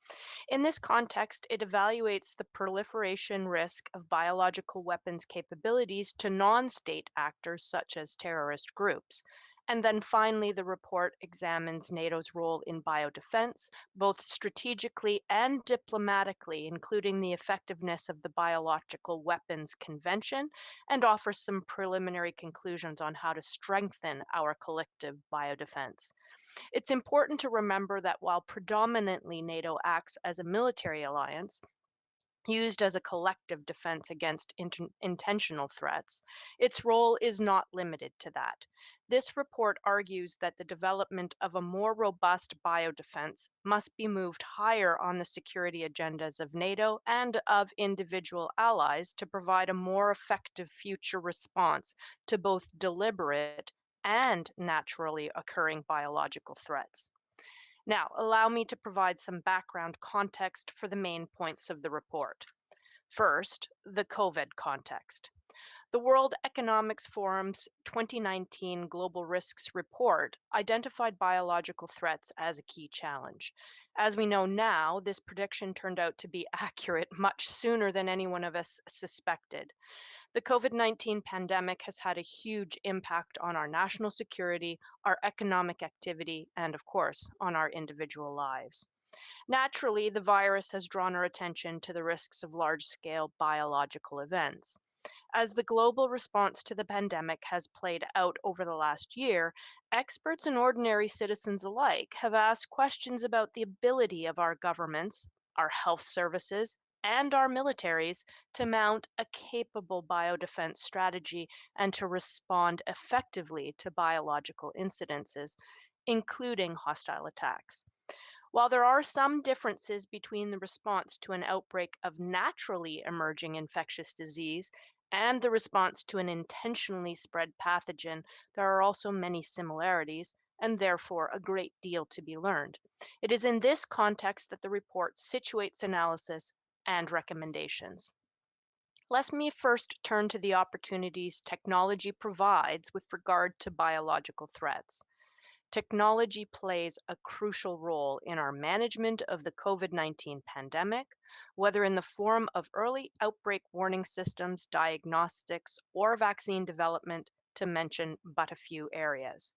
In this context, it evaluates the proliferation risk of biological weapons capabilities to non-state actors such as terrorist groups. And then finally, the report examines NATO's role in biodefense, both strategically and diplomatically, including the effectiveness of the Biological Weapons Convention, and offers some preliminary conclusions on how to strengthen our collective biodefense. It's important to remember that while predominantly NATO acts as a military alliance, used as a collective defense against intentional threats, its role is not limited to that. This report argues that the development of a more robust biodefense must be moved higher on the security agendas of NATO and of individual allies to provide a more effective future response to both deliberate and naturally occurring biological threats. Now, allow me to provide some background context for the main points of the report. First, the COVID context. The World Economic Forum's 2019 Global Risks Report identified biological threats as a key challenge. As we know now, this prediction turned out to be accurate much sooner than any one of us suspected. The COVID-19 pandemic has had a huge impact on our national security, our economic activity, and of course, on our individual lives. Naturally, the virus has drawn our attention to the risks of large-scale biological events. As the global response to the pandemic has played out over the last year, experts and ordinary citizens alike have asked questions about the ability of our governments, our health services, and our militaries to mount a capable biodefense strategy and to respond effectively to biological incidences, including hostile attacks. While there are some differences between the response to an outbreak of naturally emerging infectious disease and the response to an intentionally spread pathogen, there are also many similarities and therefore a great deal to be learned. It is in this context that the report situates analysis and recommendations. Let me first turn to the opportunities technology provides with regard to biological threats. Technology plays a crucial role in our management of the COVID-19 pandemic, whether in the form of early outbreak warning systems, diagnostics, or vaccine development, to mention but a few areas.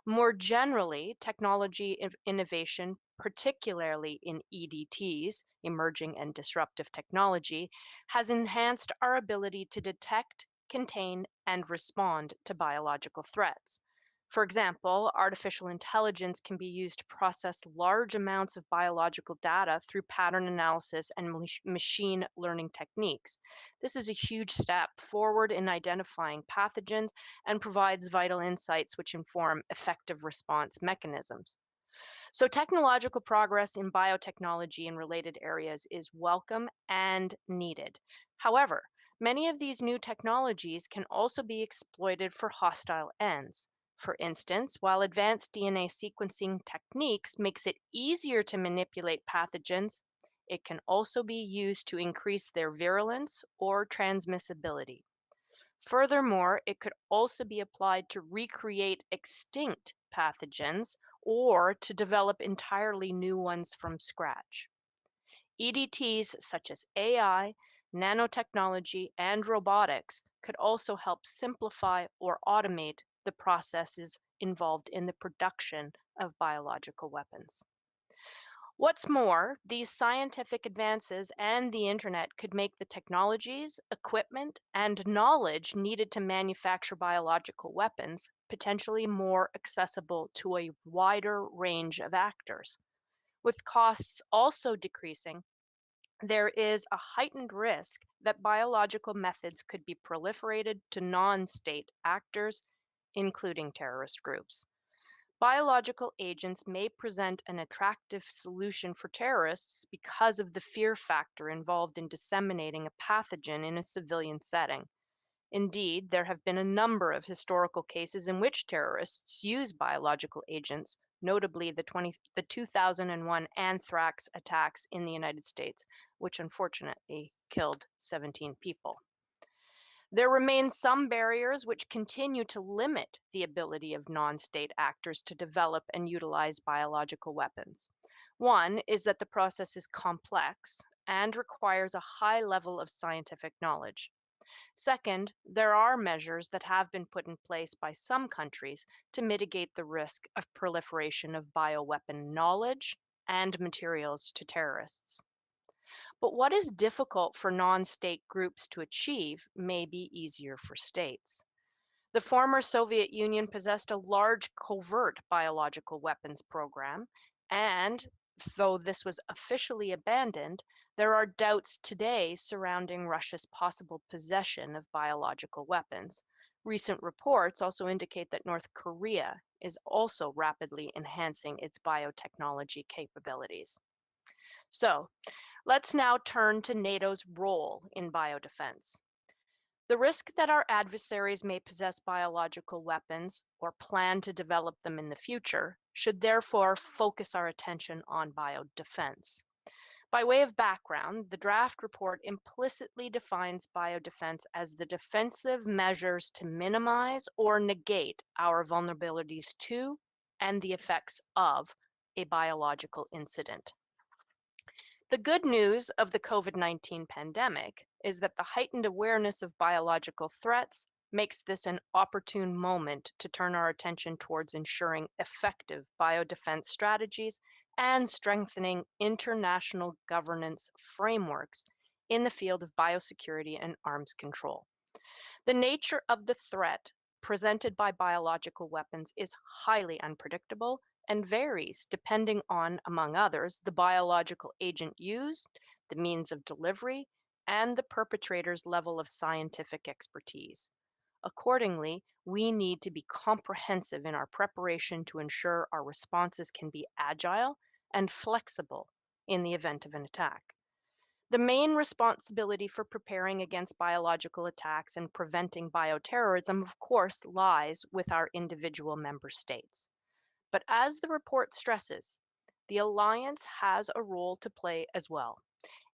More generally, technology innovation, particularly in EDTs, emerging and disruptive technology, has enhanced our ability to detect, contain, and respond to biological threats. For example, artificial intelligence can be used to process large amounts of biological data through pattern analysis and machine learning techniques. This is a huge step forward in identifying pathogens and provides vital insights which inform effective response mechanisms. So technological progress in biotechnology and related areas is welcome and needed. However, many of these new technologies can also be exploited for hostile ends. For instance, while advanced DNA sequencing techniques makes it easier to manipulate pathogens, it can also be used to increase their virulence or transmissibility. Furthermore, it could also be applied to recreate extinct pathogens or to develop entirely new ones from scratch. EDTs such as AI, nanotechnology, and robotics could also help simplify or automate the processes involved in the production of biological weapons. What's more, these scientific advances and the internet could make the technologies, equipment, and knowledge needed to manufacture biological weapons potentially more accessible to a wider range of actors. With costs also decreasing, there is a heightened risk that biological methods could be proliferated to non-state actors, including terrorist groups. Biological agents may present an attractive solution for terrorists because of the fear factor involved in disseminating a pathogen in a civilian setting. Indeed, there have been a number of historical cases in which terrorists use biological agents, notably the 2001 anthrax attacks in the United States, which unfortunately killed 17 people. There remain some barriers which continue to limit the ability of non-state actors to develop and utilize biological weapons. One is that the process is complex and requires a high level of scientific knowledge. Second, there are measures that have been put in place by some countries to mitigate the risk of proliferation of bioweapon knowledge and materials to terrorists. But what is difficult for non-state groups to achieve may be easier for states. The former Soviet Union possessed a large covert biological weapons program, and though this was officially abandoned, there are doubts today surrounding Russia's possible possession of biological weapons. Recent reports also indicate that North Korea is also rapidly enhancing its biotechnology capabilities. So, let's now turn to NATO's role in biodefense. The risk that our adversaries may possess biological weapons or plan to develop them in the future should therefore focus our attention on biodefense. By way of background, the draft report implicitly defines biodefense as the defensive measures to minimize or negate our vulnerabilities to and the effects of a biological incident. The good news of the COVID-19 pandemic is that the heightened awareness of biological threats makes this an opportune moment to turn our attention towards ensuring effective biodefense strategies and strengthening international governance frameworks in the field of biosecurity and arms control. The nature of the threat presented by biological weapons is highly unpredictable and varies depending on, among others, the biological agent used, the means of delivery, and the perpetrator's level of scientific expertise. Accordingly, we need to be comprehensive in our preparation to ensure our responses can be agile and flexible in the event of an attack. The main responsibility for preparing against biological attacks and preventing bioterrorism, of course, lies with our individual member states. But as the report stresses, the Alliance has a role to play as well.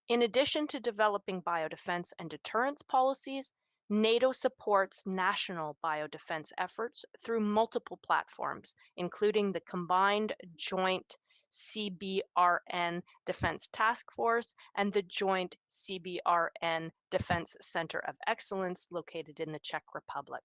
In addition to developing biodefense and deterrence policies, NATO supports national biodefense efforts through multiple platforms, including the Combined Joint CBRN Defense Task Force and the Joint CBRN Defense Center of Excellence located in the Czech Republic.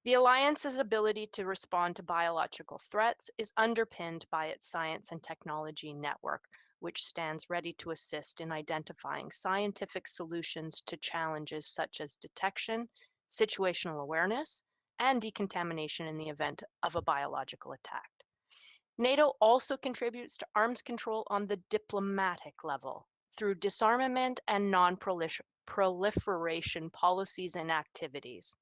The Alliance's ability to respond to biological threats is underpinned by its science and technology network, which stands ready to assist in identifying scientific solutions to challenges such as detection, situational awareness, and decontamination in the event of a biological attack. NATO also contributes to arms control on the diplomatic level through disarmament and non-proliferation policies and activities.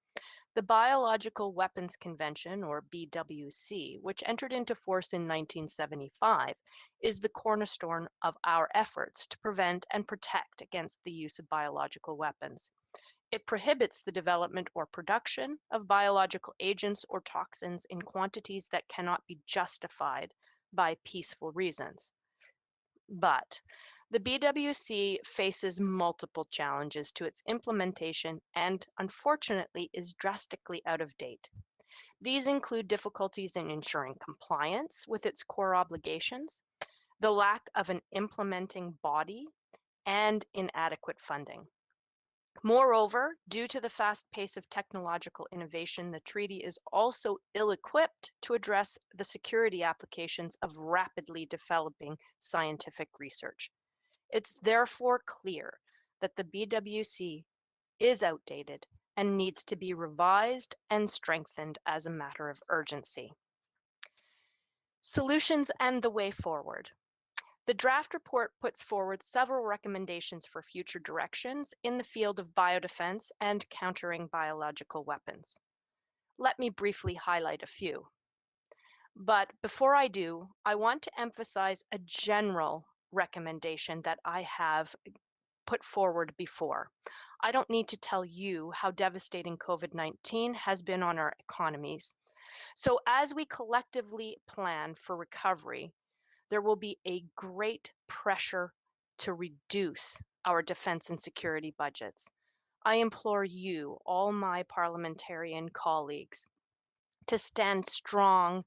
The Biological Weapons Convention, or BWC, which entered into force in 1975, is the cornerstone of our efforts to prevent and protect against the use of biological weapons. It prohibits the development or production of biological agents or toxins in quantities that cannot be justified by peaceful reasons. But the BWC faces multiple challenges to its implementation and, unfortunately, is drastically out of date. These include difficulties in ensuring compliance with its core obligations, the lack of an implementing body, and inadequate funding. Moreover, due to the fast pace of technological innovation, the treaty is also ill-equipped to address the security applications of rapidly developing scientific research. It's therefore clear that the BWC is outdated and needs to be revised and strengthened as a matter of urgency. Solutions and the way forward. The draft report puts forward several recommendations for future directions in the field of biodefense and countering biological weapons. Let me briefly highlight a few. But before I do, I want to emphasize a general recommendation that I have put forward before. I don't need to tell you how devastating COVID-19 has been on our economies. So as we collectively plan for recovery, there will be a great pressure to reduce our defense and security budgets. I implore you, all my parliamentarian colleagues, to stand strong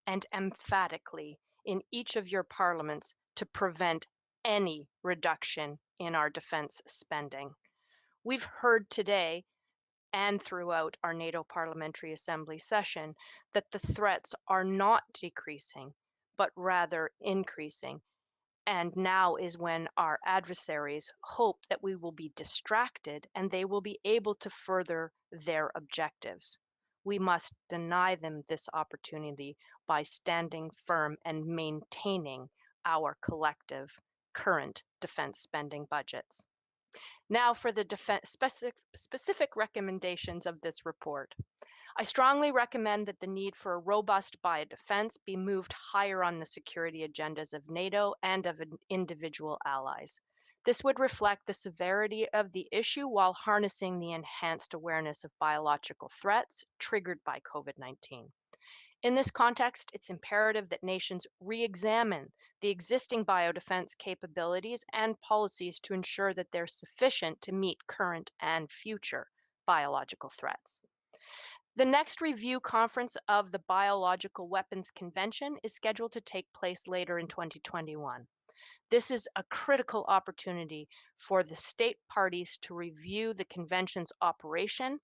and emphatically in each of your parliaments to prevent any reduction in our defense spending. We've heard today and throughout our NATO Parliamentary Assembly session that the threats are not decreasing, but rather increasing. And now is when our adversaries hope that we will be distracted and they will be able to further their objectives. We must deny them this opportunity by standing firm and maintaining our collective current defense spending budgets. Now for the specific recommendations of this report. I strongly recommend that the need for a robust biodefense be moved higher on the security agendas of NATO and of individual allies. This would reflect the severity of the issue while harnessing the enhanced awareness of biological threats triggered by COVID-19. In this context, it's imperative that nations re-examine the existing biodefense capabilities and policies to ensure that they're sufficient to meet current and future biological threats. The next review conference of the Biological Weapons Convention is scheduled to take place later in 2021. This is a critical opportunity for the state parties to review the convention's operation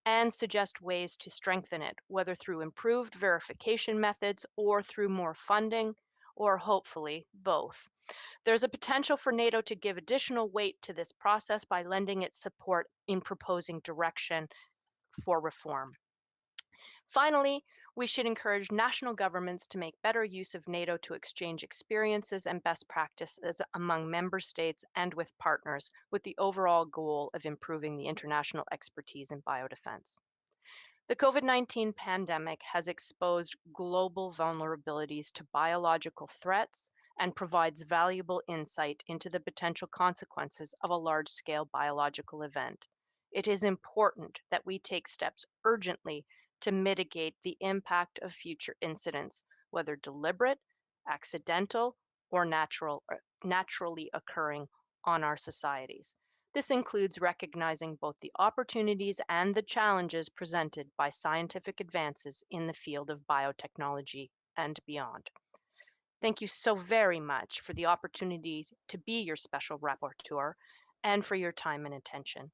and suggest ways to strengthen it, whether through improved verification methods or through more funding, or hopefully both. There's a potential for NATO to give additional weight to this process by lending its support in proposing direction for reform. Finally, we should encourage national governments to make better use of NATO to exchange experiences and best practices among member states and with partners, with the overall goal of improving the international expertise in biodefense. The COVID-19 pandemic has exposed global vulnerabilities to biological threats and provides valuable insight into the potential consequences of a large-scale biological event. It is important that we take steps urgently to mitigate the impact of future incidents whether deliberate, accidental, or naturally occurring on our societies. This includes recognizing both the opportunities and the challenges presented by scientific advances in the field of biotechnology and beyond. Thank you so very much for the opportunity to be your special rapporteur and for your time and attention.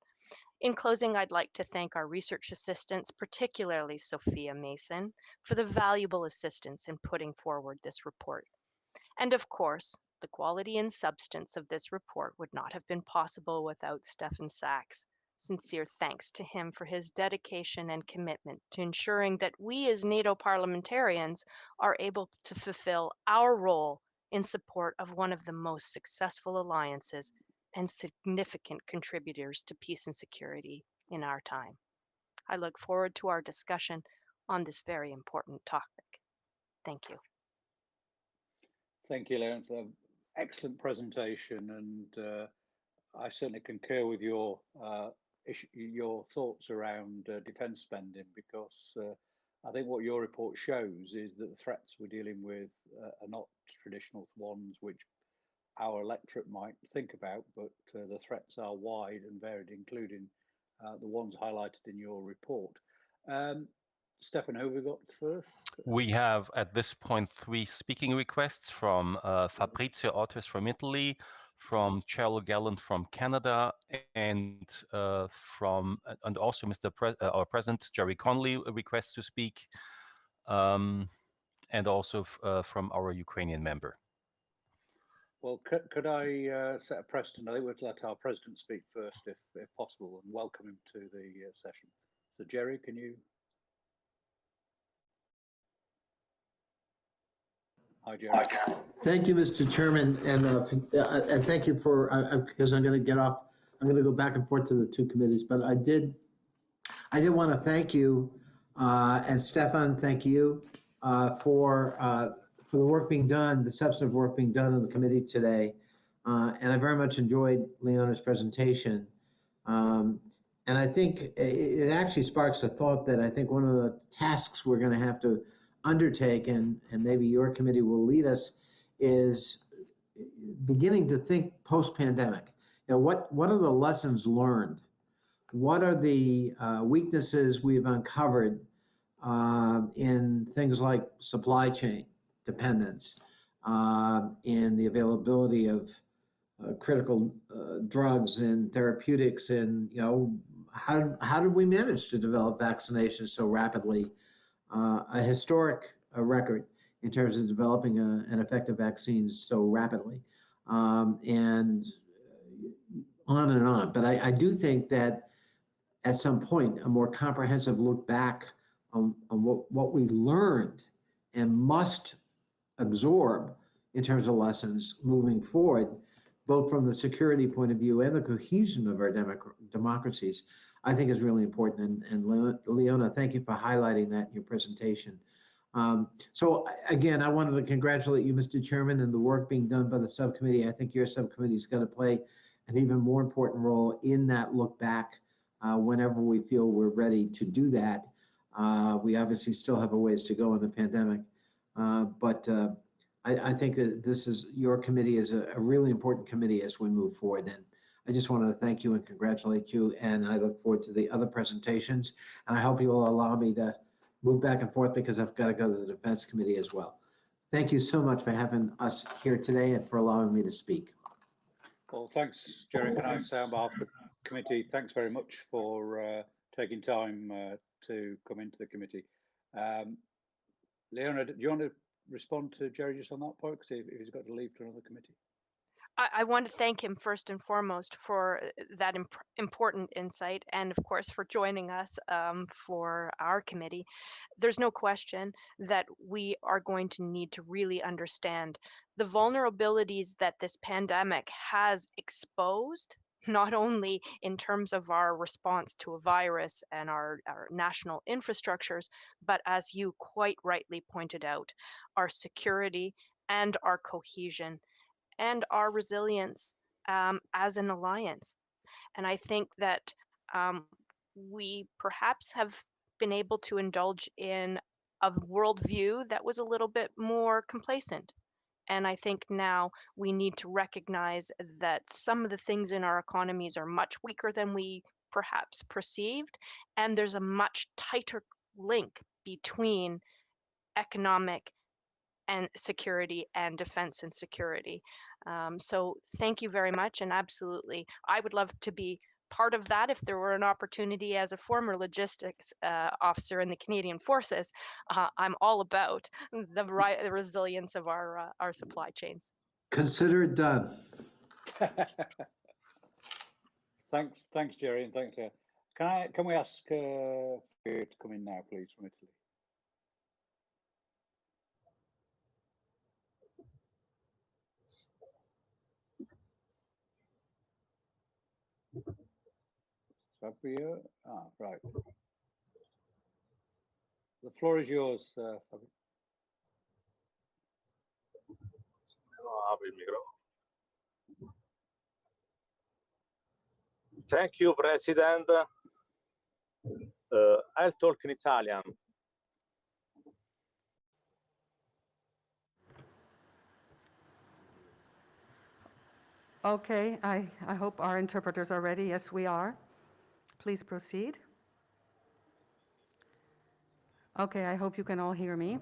In closing, I'd like to thank our research assistants, particularly Sophia Mason, for the valuable assistance in putting forward this report. And of course, the quality and substance of this report would not have been possible without Stefan Sachs. Sincere thanks to him for his dedication and commitment to ensuring that we as NATO parliamentarians are able to fulfill our role in support of one of the most successful alliances and significant contributors to peace and security in our time. I look forward to our discussion on this very important topic. Thank you. Thank you, Leon, for an excellent presentation, and I certainly concur with your thoughts around defence spending, because I think what your report shows is that the threats we're dealing with are not traditional ones which our electorate might think about, but the threats are wide and varied, including the ones highlighted in your report. Stefan, who have we got first? We have at this point 3 speaking requests from Fabrizio Ortiz from Italy, from Cheryl Gallant from Canada, and also our President Jerry Conley requests to speak, and also from our Ukrainian member. Well, could I set a precedent? I think we'd let our President speak first, if possible, and welcome him to the session. So, Jerry, can you? Hi, Jerry. Thank you, Mr. Chairman, and thank you for, because I'm going to get off, I'm going to go back and forth to the 2 committees, but I did want to thank you, and Stefan, thank you for the work being done, the substantive work being done in the committee today. And I very much enjoyed Leona's presentation. And I think it actually sparks a thought that I think one of the tasks we're going to have to undertake, and maybe your committee will lead us, is beginning to think post-pandemic. You know, what are the lessons learned? What are the weaknesses we've uncovered in things like supply chain dependence, in the availability of critical drugs and therapeutics, and how did we manage to develop vaccinations so rapidly? A historic record in terms of developing an effective vaccine so rapidly, and on and on. But I do think that at some point, a more comprehensive look back on what we learned and must absorb in terms of lessons moving forward, both from the security point of view and the cohesion of our democracies, I think is really important. And Leona, thank you for highlighting that in your presentation. So again, I wanted to congratulate you, Mr. Chairman, and the work being done by the subcommittee. I think your subcommittee is going to play an even more important role in that look back whenever we feel we're ready to do that. We obviously still have a ways to go in the pandemic, but I think that your committee is a really important committee as we move forward. And I just wanted to thank you and congratulate you. And I look forward to the other presentations. And I hope you will allow me to move back and forth, because I've got to go to the Defense Committee as well. Thank you so much for having us here today and for allowing me to speak. Well, thanks, Jerry. Can I say on behalf of the committee, thanks very much for taking time to come into the committee. Leona, do you want to respond to Jerry just on that point, because if he's got to leave to another committee? I want to thank him first and foremost for that important insight, and of course for joining us for our committee. There's no question that we are going to need to really understand the vulnerabilities that this pandemic has exposed, not only in terms of our response to a virus and our national infrastructures, but as you quite rightly pointed out, our security and our cohesion and our resilience as an alliance. And I think that we perhaps have been able to indulge in worldview that was a little bit more complacent. And I think now we need to recognize that some of the things in our economies are much weaker than we perhaps perceived. And there's a much tighter link between economic and security and defense and security. So thank you very much. And absolutely, I would love to be part of that if there were an opportunity. As a former logistics officer in the Canadian Forces, I'm all about the resilience of our supply chains. Consider it done. Thanks, Jerry, and thanks. Can we ask you to come in now, please, from Italy? Fabio, right. The floor is yours, Fabio. Thank you, President. I'll talk in Italian. Okay, I hope our interpreters are ready. Yes, we are. Please proceed. Okay, I hope you can all hear me.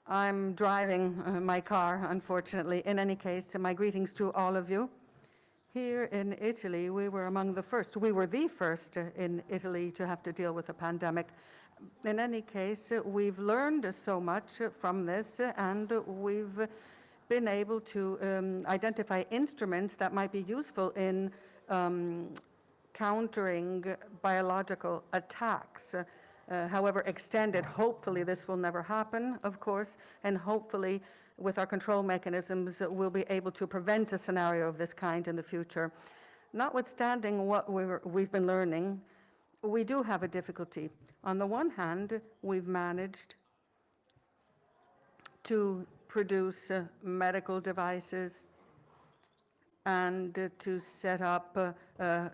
I'm driving my car, unfortunately. In any case, my greetings to all of you. Here in Italy, we were among the first. We were the first in Italy to have to deal with a pandemic. In any case, we've learned so much from this, and we've been able to identify instruments that might be useful in countering biological attacks. However extended, hopefully this will never happen, of course, and hopefully with our control mechanisms, we'll be able to prevent a scenario of this kind in the future. Notwithstanding what we've been learning, we do have a difficulty. On the one hand, we've managed to produce medical devices and to set up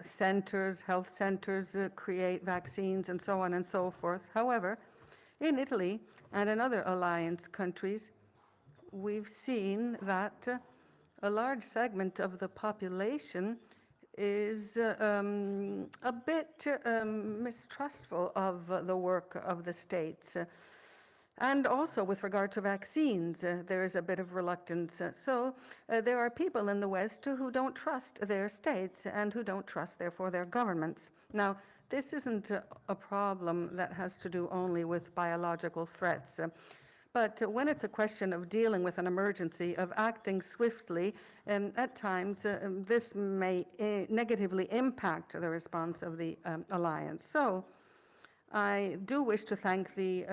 centers, health centers, create vaccines, and so on and so forth. However, in Italy and in other alliance countries, we've seen that a large segment of the population is a bit mistrustful of the work of the states. And also with regard to vaccines, there is a bit of reluctance. So there are people in the West who don't trust their states and who don't trust, therefore, their governments. Now, this isn't a problem that has to do only with biological threats. But when it's a question of dealing with an emergency, of acting swiftly, at times this may negatively impact the response of the alliance. So I do wish to thank the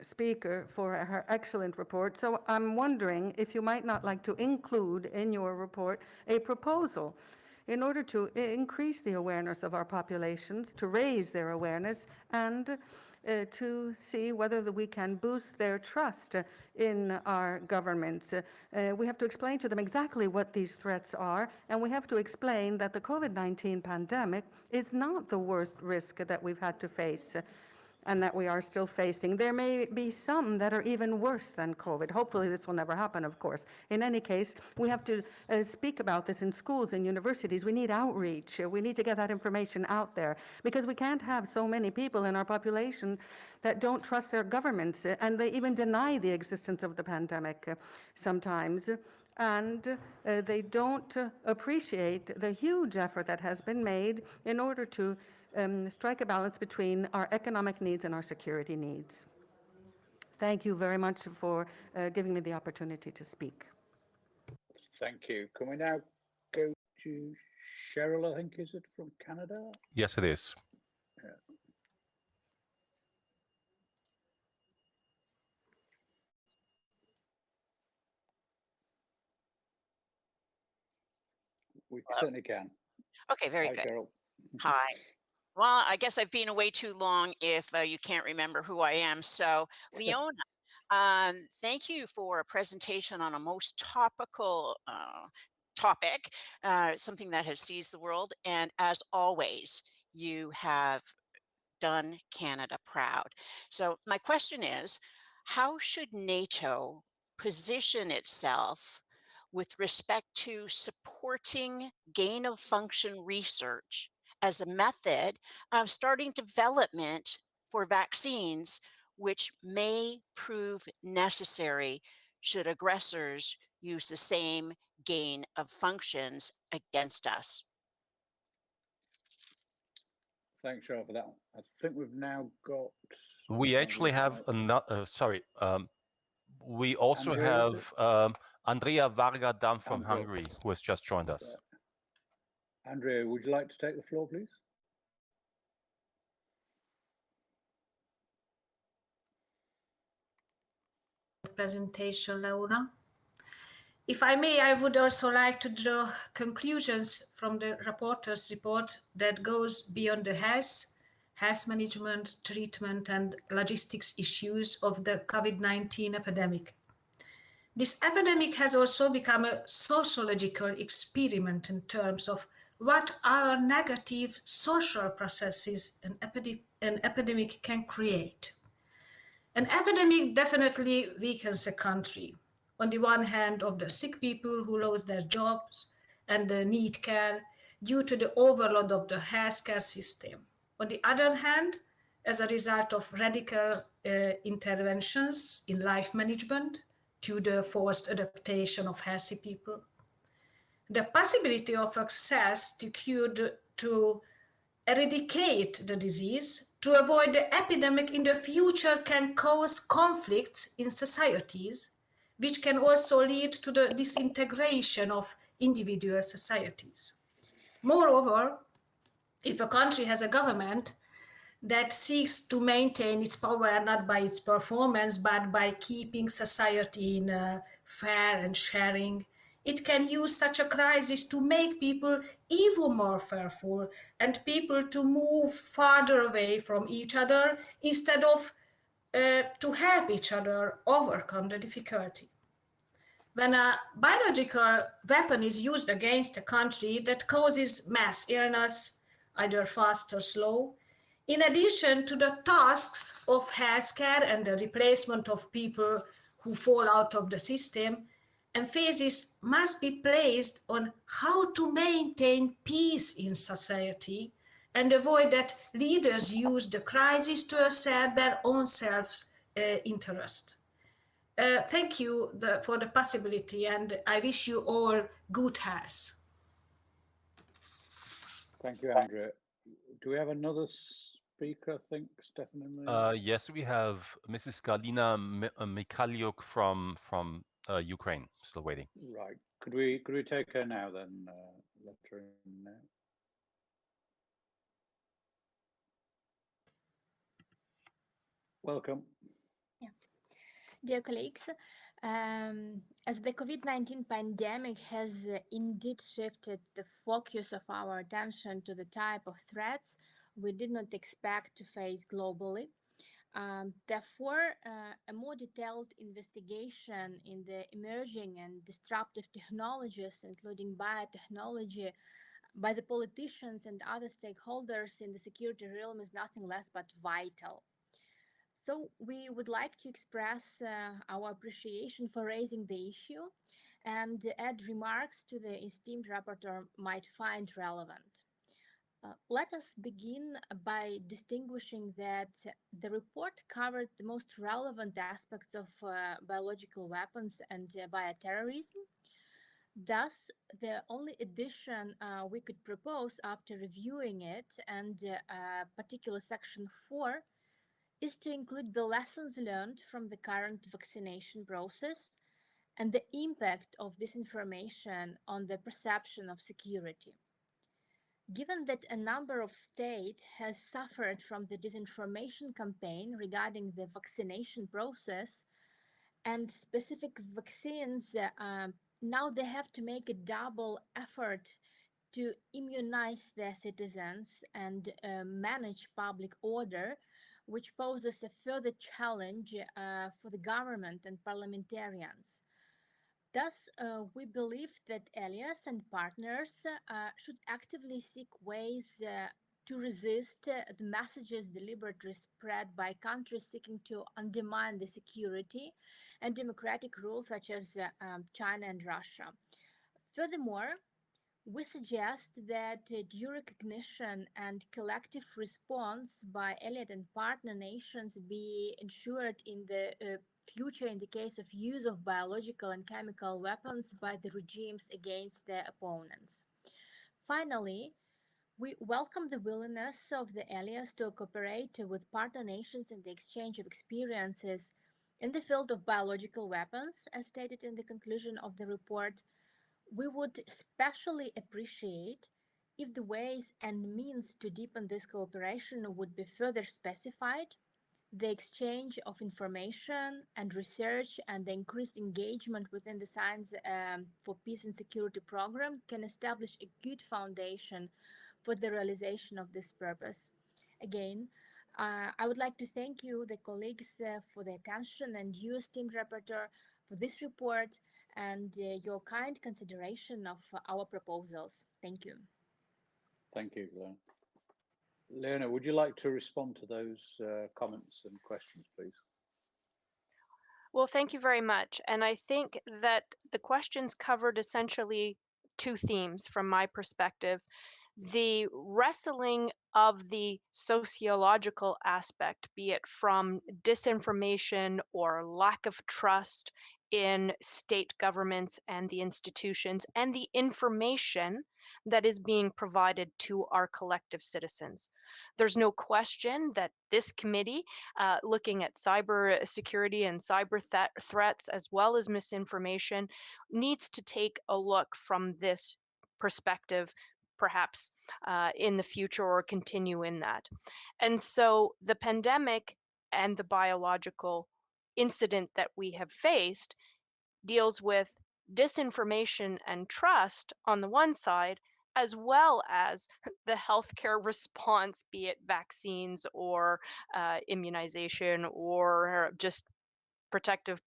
speaker for her excellent report. So I'm wondering if you might not like to include in your report a proposal in order to increase the awareness of our populations, to raise their awareness, and to see whether we can boost their trust in our governments. We have to explain to them exactly what these threats are, and we have to explain that the COVID-19 pandemic is not the worst risk that we've had to face and that we are still facing. There may be some that are even worse than COVID. Hopefully this will never happen, of course. In any case, we have to speak about this in schools and universities. We need outreach. We need to get that information out there because we can't have so many people in our population that don't trust their governments, and they even deny the existence of the pandemic sometimes. And they don't appreciate the huge effort that has been made in order to strike a balance between our economic needs and our security needs. Thank you very much for giving me the opportunity to speak. Thank you. Can we now go to Cheryl, I think, is it, from Canada? Yes, it is. Yeah. We certainly can. Okay, very good. Cheryl. Hi. Well, I guess I've been away too long if you can't remember who I am. So, Leona, thank you for a presentation on a most topical topic, something that has seized the world. And as always, you have done Canada proud. So my question is, how should NATO position itself with respect to supporting gain of function research as a method of starting development for vaccines, which may prove necessary should aggressors use the same gain of functions against us? Thanks, Cheryl, for that. I think we've now got. We actually have another. We also Andrea, have Andrea Varga down from Andrea. Hungary, who has just joined us. Andrea, would you like to take the floor, please? Presentation, Laura. If I may, I would also like to draw conclusions from the reporter's report that goes beyond the health management, treatment, and logistics issues of the COVID-19 epidemic. This epidemic has also become a sociological experiment in terms of what are negative social processes an epidemic can create. An epidemic definitely weakens a country. On the one hand, of the sick people who lose their jobs and need care due to the overload of the healthcare system. On the other hand, as a result of radical interventions in life management to the forced adaptation of healthy people. The possibility of access to cure to eradicate the disease to avoid the epidemic in the future can cause conflicts in societies, which can also lead to the disintegration of individual societies. Moreover, if a country has a government that seeks to maintain its power not by its performance, but by keeping society in fair and sharing, it can use such a crisis to make people even more fearful and people to move farther away from each other instead of to help each other overcome the difficulty. When a biological weapon is used against a country that causes mass illness, either fast or slow, in addition to the tasks of healthcare and the replacement of people who fall out of the system, emphasis must be placed on how to maintain peace in society and avoid that leaders use the crisis to assert their own self-interest. Thank you for the possibility, and I wish you all good health. Thank you, Andrea. Do we have another speaker, I think, Stefan? Yes, we have Mrs. Galina Mikhaliuk from Ukraine, still waiting. Right. Could we take her now then? Let her in now. Welcome. Yeah. Dear colleagues, as the COVID-19 pandemic has indeed shifted the focus of our attention to the type of threats we did not expect to face globally. Therefore, a more detailed investigation in the emerging and disruptive technologies, including biotechnology, by the politicians and other stakeholders in the security realm is nothing less but vital. So we would like to express our appreciation for raising the issue and add remarks to the esteemed rapporteur might find relevant. Let us begin by distinguishing that the report covered the most relevant aspects of biological weapons and bioterrorism. Thus, the only addition we could propose after reviewing it and particular section 4 is to include the lessons learned from the current vaccination process and the impact of this information on the perception of security. Given that a number of states has suffered from the disinformation campaign regarding the vaccination process and specific vaccines, now they have to make a double effort to immunize their citizens and manage public order, which poses a further challenge for the government and parliamentarians. Thus, we believe that allies and partners should actively seek ways to resist the messages deliberately spread by countries seeking to undermine the security and democratic rules such as China and Russia. Furthermore, we suggest that due recognition and collective response by allied and partner nations be ensured in the future in the case of use of biological and chemical weapons by the regimes against their opponents. Finally, we welcome the willingness of the allies to cooperate with partner nations in the exchange of experiences in the field of biological weapons, as stated in the conclusion of the report. We would especially appreciate if the ways and means to deepen this cooperation would be further specified. The exchange of information and research and the increased engagement within the Science for Peace and Security program can establish a good foundation for the realization of this purpose. Again, I would like to thank you, the colleagues, for the attention, and you, esteemed rapporteur, for this report and your kind consideration of our proposals. Thank you. Thank you, Leona. Leona, would you like to respond to those comments and questions, please? Well, thank you very much. And I think that the questions covered essentially two themes from my perspective. The wrestling of the sociological aspect, be it from disinformation or lack of trust in state governments and the institutions, and the information that is being provided to our collective citizens. There's no question that this committee, looking at cyber security and cyber threats as well as misinformation, needs to take a look from this perspective, perhaps in the future, or continue in that. And so the pandemic and the biological incident that we have faced deals with disinformation and trust on the one side, as well as the healthcare response, be it vaccines or immunization or just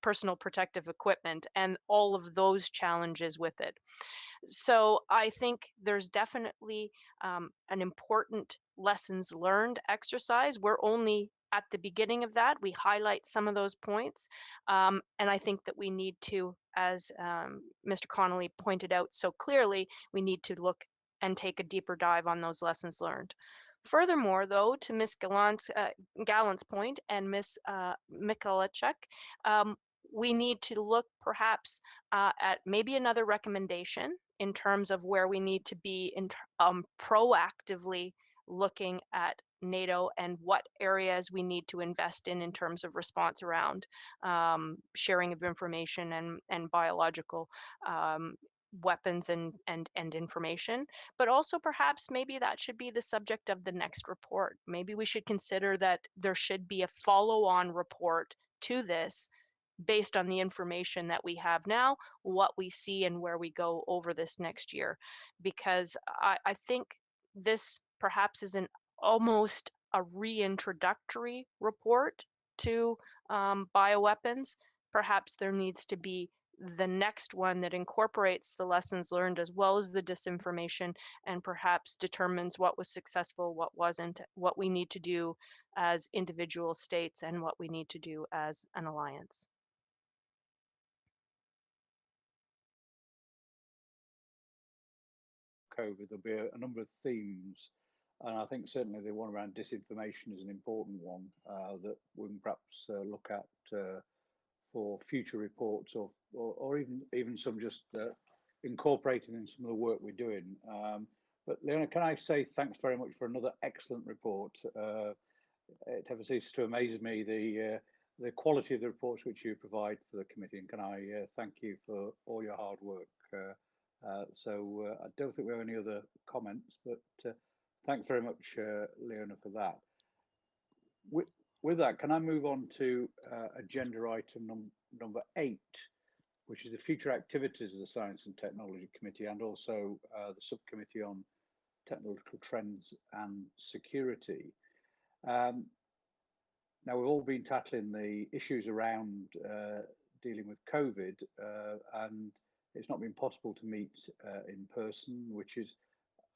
personal protective equipment, and all of those challenges with it. So I think there's definitely an important lessons learned exercise. We're only at the beginning of that. We highlight some of those points. And I think that we need to, as Mr. Connolly pointed out so clearly, we need to look and take a deeper dive on those lessons learned. Furthermore, though, to Ms. Gallant's point and Ms. Michalachek, we need to look perhaps at maybe another recommendation in terms of where we need to be in proactively looking at NATO and what areas we need to invest in terms of response around sharing of information and biological weapons and information. But also perhaps maybe that should be the subject of the next report. Maybe we should consider that there should be a follow-on report to this based on the information that we have now, what we see, and where we go over this next year. Because I think this perhaps is almost a reintroductory report to bioweapons. Perhaps there needs to be the next one that incorporates the lessons learned as well as the disinformation, and perhaps determines what was successful, what wasn't, what we need to do as individual states, and what we need to do as an alliance. COVID, there'll be a number of themes, and I think certainly the one around disinformation is an important one that we can perhaps look at for future reports, or even some just incorporating in some of the work we're doing. But Leona, can I say thanks very much for another excellent report. It never ceases to amaze me the quality of the reports which you provide for the committee, and can I thank you for all your hard work. So I don't think we have any other comments, but thanks very much, Leona, for that. With that, can I move on to agenda item number 8, which is the future activities of the Science and Technology Committee, and also the Subcommittee on Technological Trends and Security. Now, we've all been tackling the issues around dealing with COVID, and it's not been possible to meet in person, which is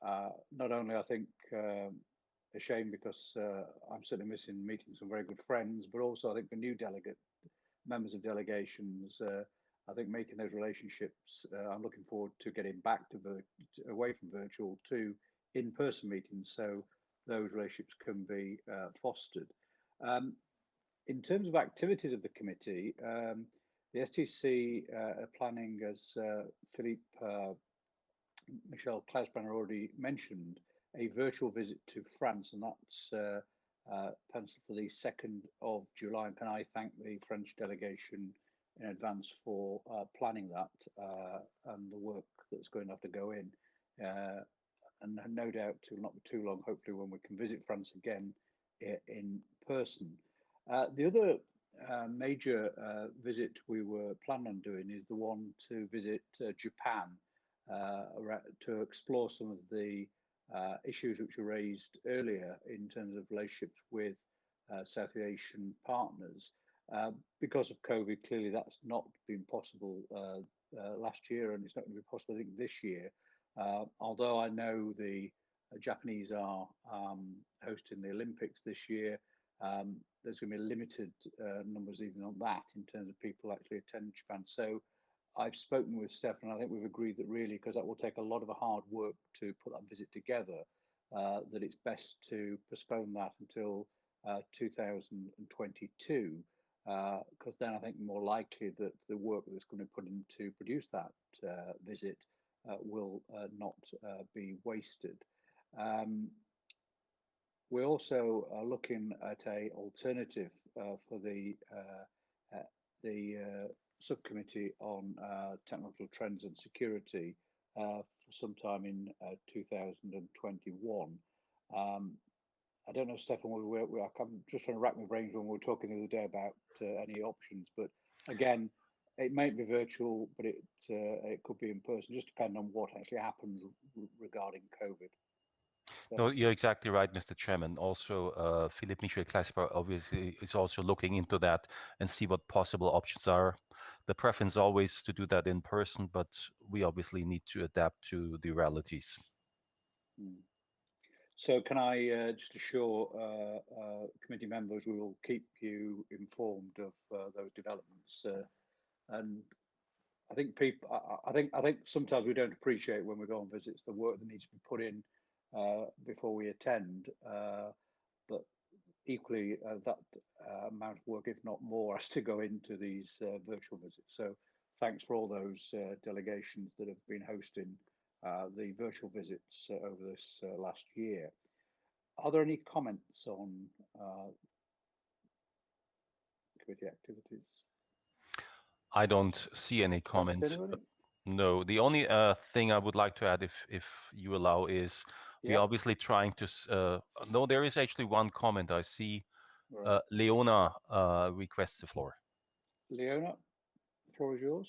not only, I think, a shame because I'm certainly missing meeting some very good friends, but also I think the new members of delegations, I think making those relationships, I'm looking forward to getting back to away from virtual to in-person meetings, so those relationships can be fostered. In terms of activities of the committee, the STC are planning, as Philippe Michel Klausbrenner already mentioned, a virtual visit to France, and that's penciled for the 2nd of July. And can I thank the French delegation in advance for planning that and the work that's going to have to go in. And no doubt it will not be too long, hopefully, when we can visit France again in person. The other major visit we were planning on doing is the one to visit Japan to explore some of the issues which were raised earlier in terms of relationships with South Asian partners. Because of COVID, clearly that's not been possible last year, and it's not going to be possible, I think, this year. Although I know the Japanese are hosting the Olympics this year, there's going to be limited numbers even on that in terms of people actually attending Japan. So I've spoken with Stefan, and I think we've agreed that really, because that will take a lot of hard work to put that visit together, that it's best to postpone that until 2022, because then I think more likely that the work that's going to be put in to produce that visit will not be wasted. We're also looking at a alternative for the subcommittee on technological trends and security for sometime in 2021. I don't know, Stefan, I'm just trying to rack my brains when we were talking the other day about any options, but again, it might be virtual, but it could be in person, just depending on what actually happens regarding COVID. No, you're exactly right, Mr. Chairman. Also, Philippe Michel Klasper obviously is also looking into that and see what possible options are. The preference always to do that in person, but we obviously need to adapt to the realities. So can I just assure committee members we will keep you informed of those developments, and I think I think sometimes we don't appreciate when we go on visits the work that needs to be put in before we attend, but equally that amount of work, if not more, has to go into these virtual visits. So thanks for all those delegations that have been hosting the virtual visits over this last year. Are there any comments on committee activities? I don't see any comments. No, the only thing I would like to add, if you allow, is we're obviously trying to. No, there is actually one comment I see. Right. Leona requests the floor. Leona, the floor is yours.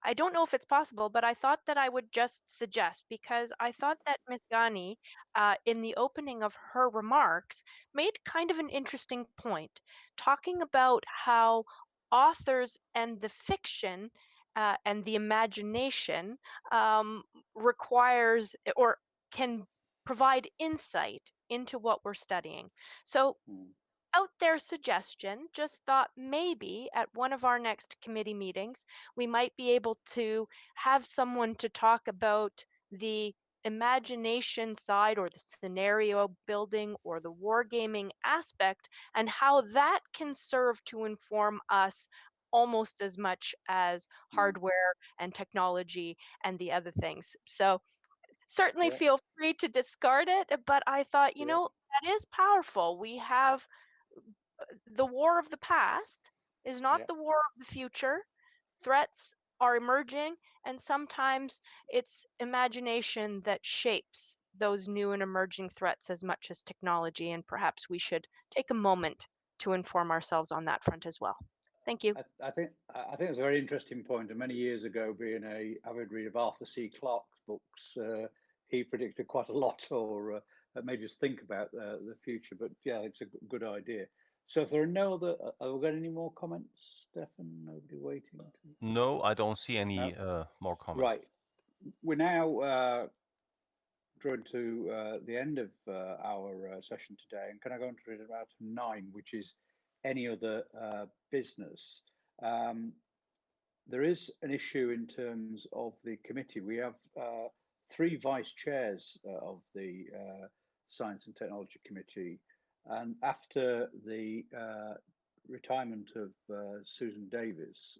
I don't know if it's possible, but I thought that I would just suggest, because I thought that Ms. Ghani, in the opening of her remarks, made kind of an interesting point, talking about how authors and the fiction and the imagination requires or can provide insight into what we're studying. So out there suggestion, just thought maybe at one of our next committee meetings, we might be able to have someone to talk about the imagination side or the scenario building or the wargaming aspect, and how that can serve to inform us almost as much as hardware and technology and the other things. So certainly feel free to discard it, but I thought, you know, that is powerful. We have the war of the past is not the war of the future. Threats are emerging, and sometimes it's imagination that shapes those new and emerging threats as much as technology, and perhaps we should take a moment to inform ourselves on that front as well. Thank you. I think it's a very interesting point. And many years ago, being an avid reader of Arthur C. Clarke's books, he predicted quite a lot, or made us think about the future. But yeah, it's a good idea. So if there are no other, have we got any more comments, Stefan? Nobody waiting? No, I don't see any more comments. Right. We're now drawing to the end of our session today, and can I go on to about 9, which is any other business? There is an issue in terms of the committee. We have 3 vice chairs of the Science and Technology Committee, and after the retirement of Susan Davis,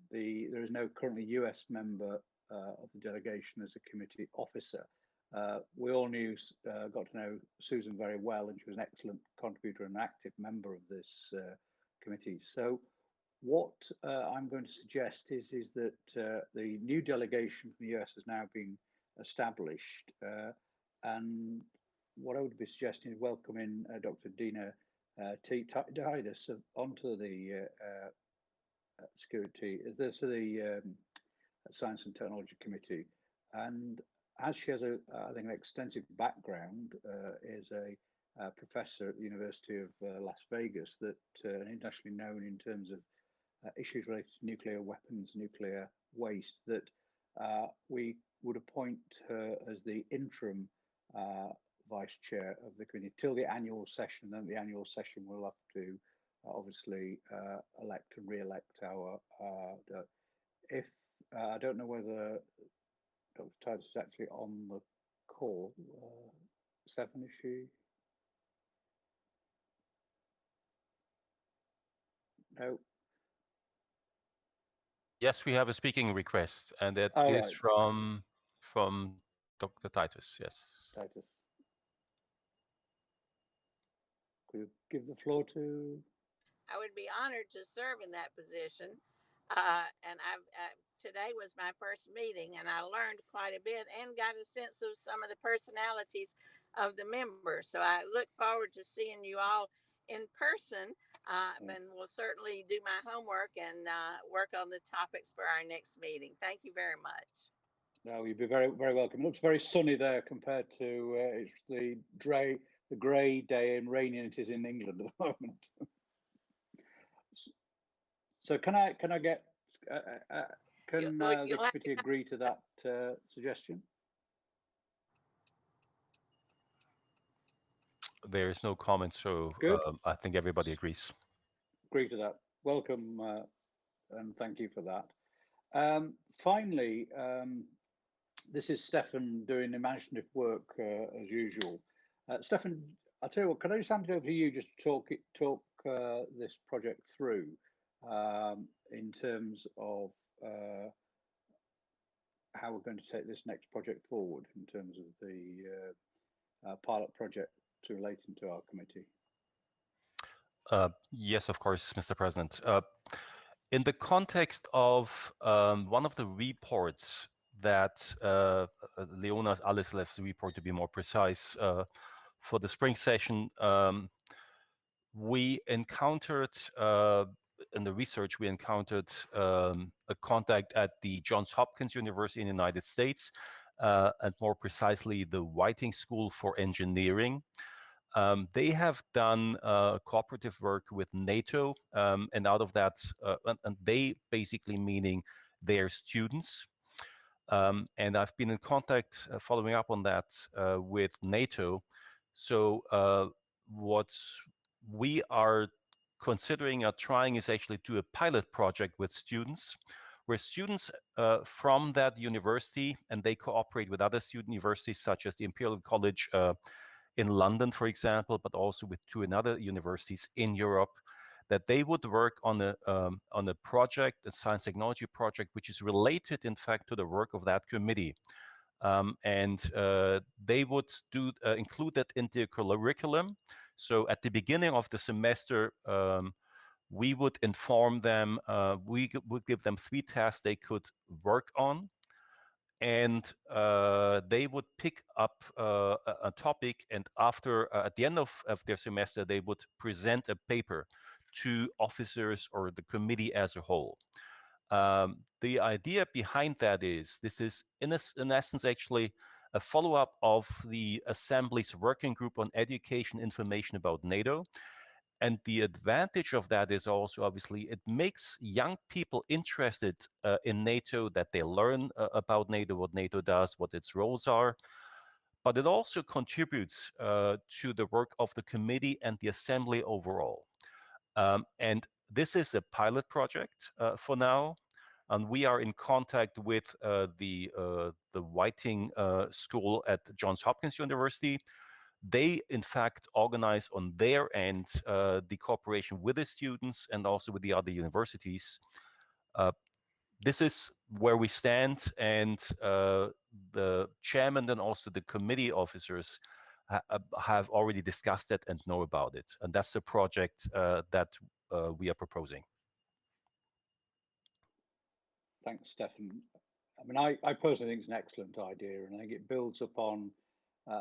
there is no currently US member of the delegation as a committee officer. We all got to know Susan very well, and she was an excellent contributor and an active member of this committee. So what I'm going to suggest is that the new delegation from the US has now been established, and what I would be suggesting is welcoming Dr. Dina Titus onto the Science and Technology Committee, and as she has I think an extensive background is a professor at the University of Las Vegas, that internationally known in terms of issues related to nuclear weapons, nuclear waste, that we would appoint her as the interim vice chair of the committee till the annual session. Then the annual session will have to obviously elect and re-elect our if I don't know whether Dr. Titus is actually on the call. Stefan, is she? No. Yes, we have a speaking request, and that is right. from Dr. Titus. Yes. Titus. Could you give the floor to? I would be honored to serve in that position. And today was my first meeting, and I learned quite a bit and got a sense of some of the personalities of the members. So I look forward to seeing you all in person, and will certainly do my homework and work on the topics for our next meeting. Thank you very much. No, you'd be very, very welcome. It looks very sunny there compared to it's the grey day and rainy it is in England at the moment. So can I get can the committee agree to that suggestion? There is no comment, so I think everybody agrees. Agree to that. Welcome, and thank you for that. Finally, this is Stefan doing imaginative work as usual. Stefan, I'll tell you what, can I just hand it over to you just to talk this project through in terms of how we're going to take this next project forward in terms of the pilot project relating to our committee. Yes, of course, Mr. President. In the context of one of the reports that Leona Alislev's report, to be more precise, for the spring session, we encountered in the research, we encountered a contact at the Johns Hopkins University in the United States, and more precisely, the Whiting School for Engineering. They have done cooperative work with NATO, and out of that, and they basically meaning their students. And I've been in contact, following up on that, with NATO. So what we are considering trying is actually do a pilot project with students, where students from that university, and they cooperate with other student universities such as the Imperial College in London, for example, but also with 2 other universities in Europe, that they would work on a project, a science technology project, which is related, in fact, to the work of that committee. And they would include that in their curriculum. So at the beginning of the semester, we would inform them, we would give them 3 tasks they could work on, and they would pick up a topic, and after at the end of their semester, they would present a paper to officers or the committee as a whole. The idea behind that is, this is in essence actually a follow-up of the Assembly's working group on education information about NATO. And the advantage of that is also, obviously, it makes young people interested in NATO, that they learn about NATO, what NATO does, what its roles are. But it also contributes to the work of the committee and the assembly overall. And this is a pilot project for now. And we are in contact with the Whiting School at Johns Hopkins University. They, in fact, organize on their end the cooperation with the students and also with the other universities. This is where we stand, and the chairman and also the committee officers have already discussed it and know about it. And that's the project that we are proposing. Thanks, Stefan. I mean, I personally think it's an excellent idea, and I think it builds upon,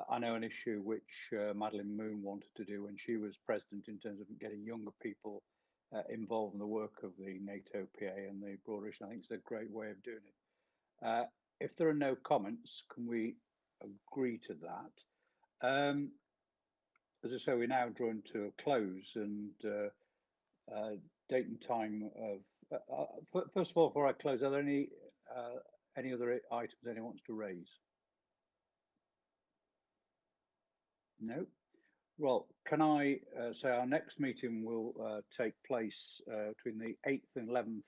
I know, an issue which Madeleine Moon wanted to do when she was president, in terms of getting younger people involved in the work of the NATO PA and the broader issue. I think it's a great way of doing it. If there are no comments, can we agree to that? As I say, we're now drawn to a close, and date and time of. First of all, before I close, are there any other items anyone wants to raise? No. Well, can I say our next meeting will take place between the 8th and 11th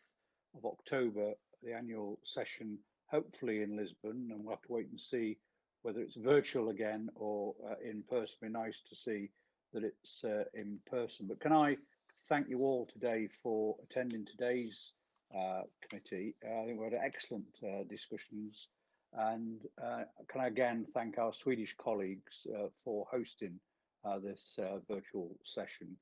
of October, the annual session, hopefully in Lisbon, and we'll have to wait and see whether it's virtual again or in person. It'd be nice to see that it's in person. But can I thank you all today for attending today's committee. I think we had excellent discussions, and can I again thank our Swedish colleagues for hosting this virtual session.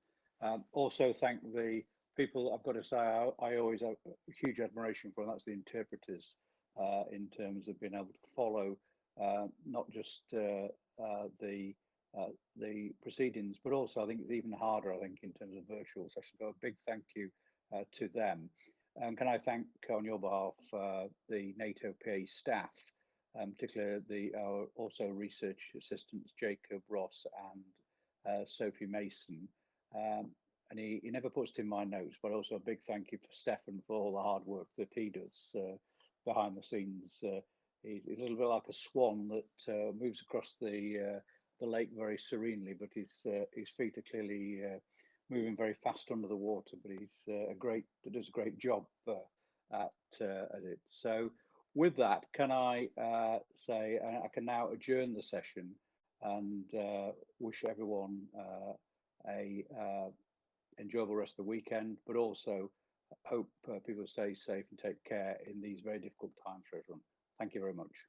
Also thank the people, I've got to say, I always have huge admiration for, and that's the interpreters, in terms of being able to follow not just the proceedings, but also I think it's even harder, I think, in terms of virtual sessions. So a big thank you to them. And can I thank on your behalf the NATO PA staff, particularly our also research assistants Jacob, Ross and Sophie Mason. And he never puts it in my notes, but also a big thank you for Stefan for all the hard work that he does behind the scenes. He's a little bit like a swan that moves across the lake very serenely, but his feet are clearly moving very fast under the water. But he's does a great job at it. So with that, can I say I can now adjourn the session and wish everyone a enjoyable rest of the weekend, but also hope people stay safe and take care in these very difficult times for everyone. Thank you very much.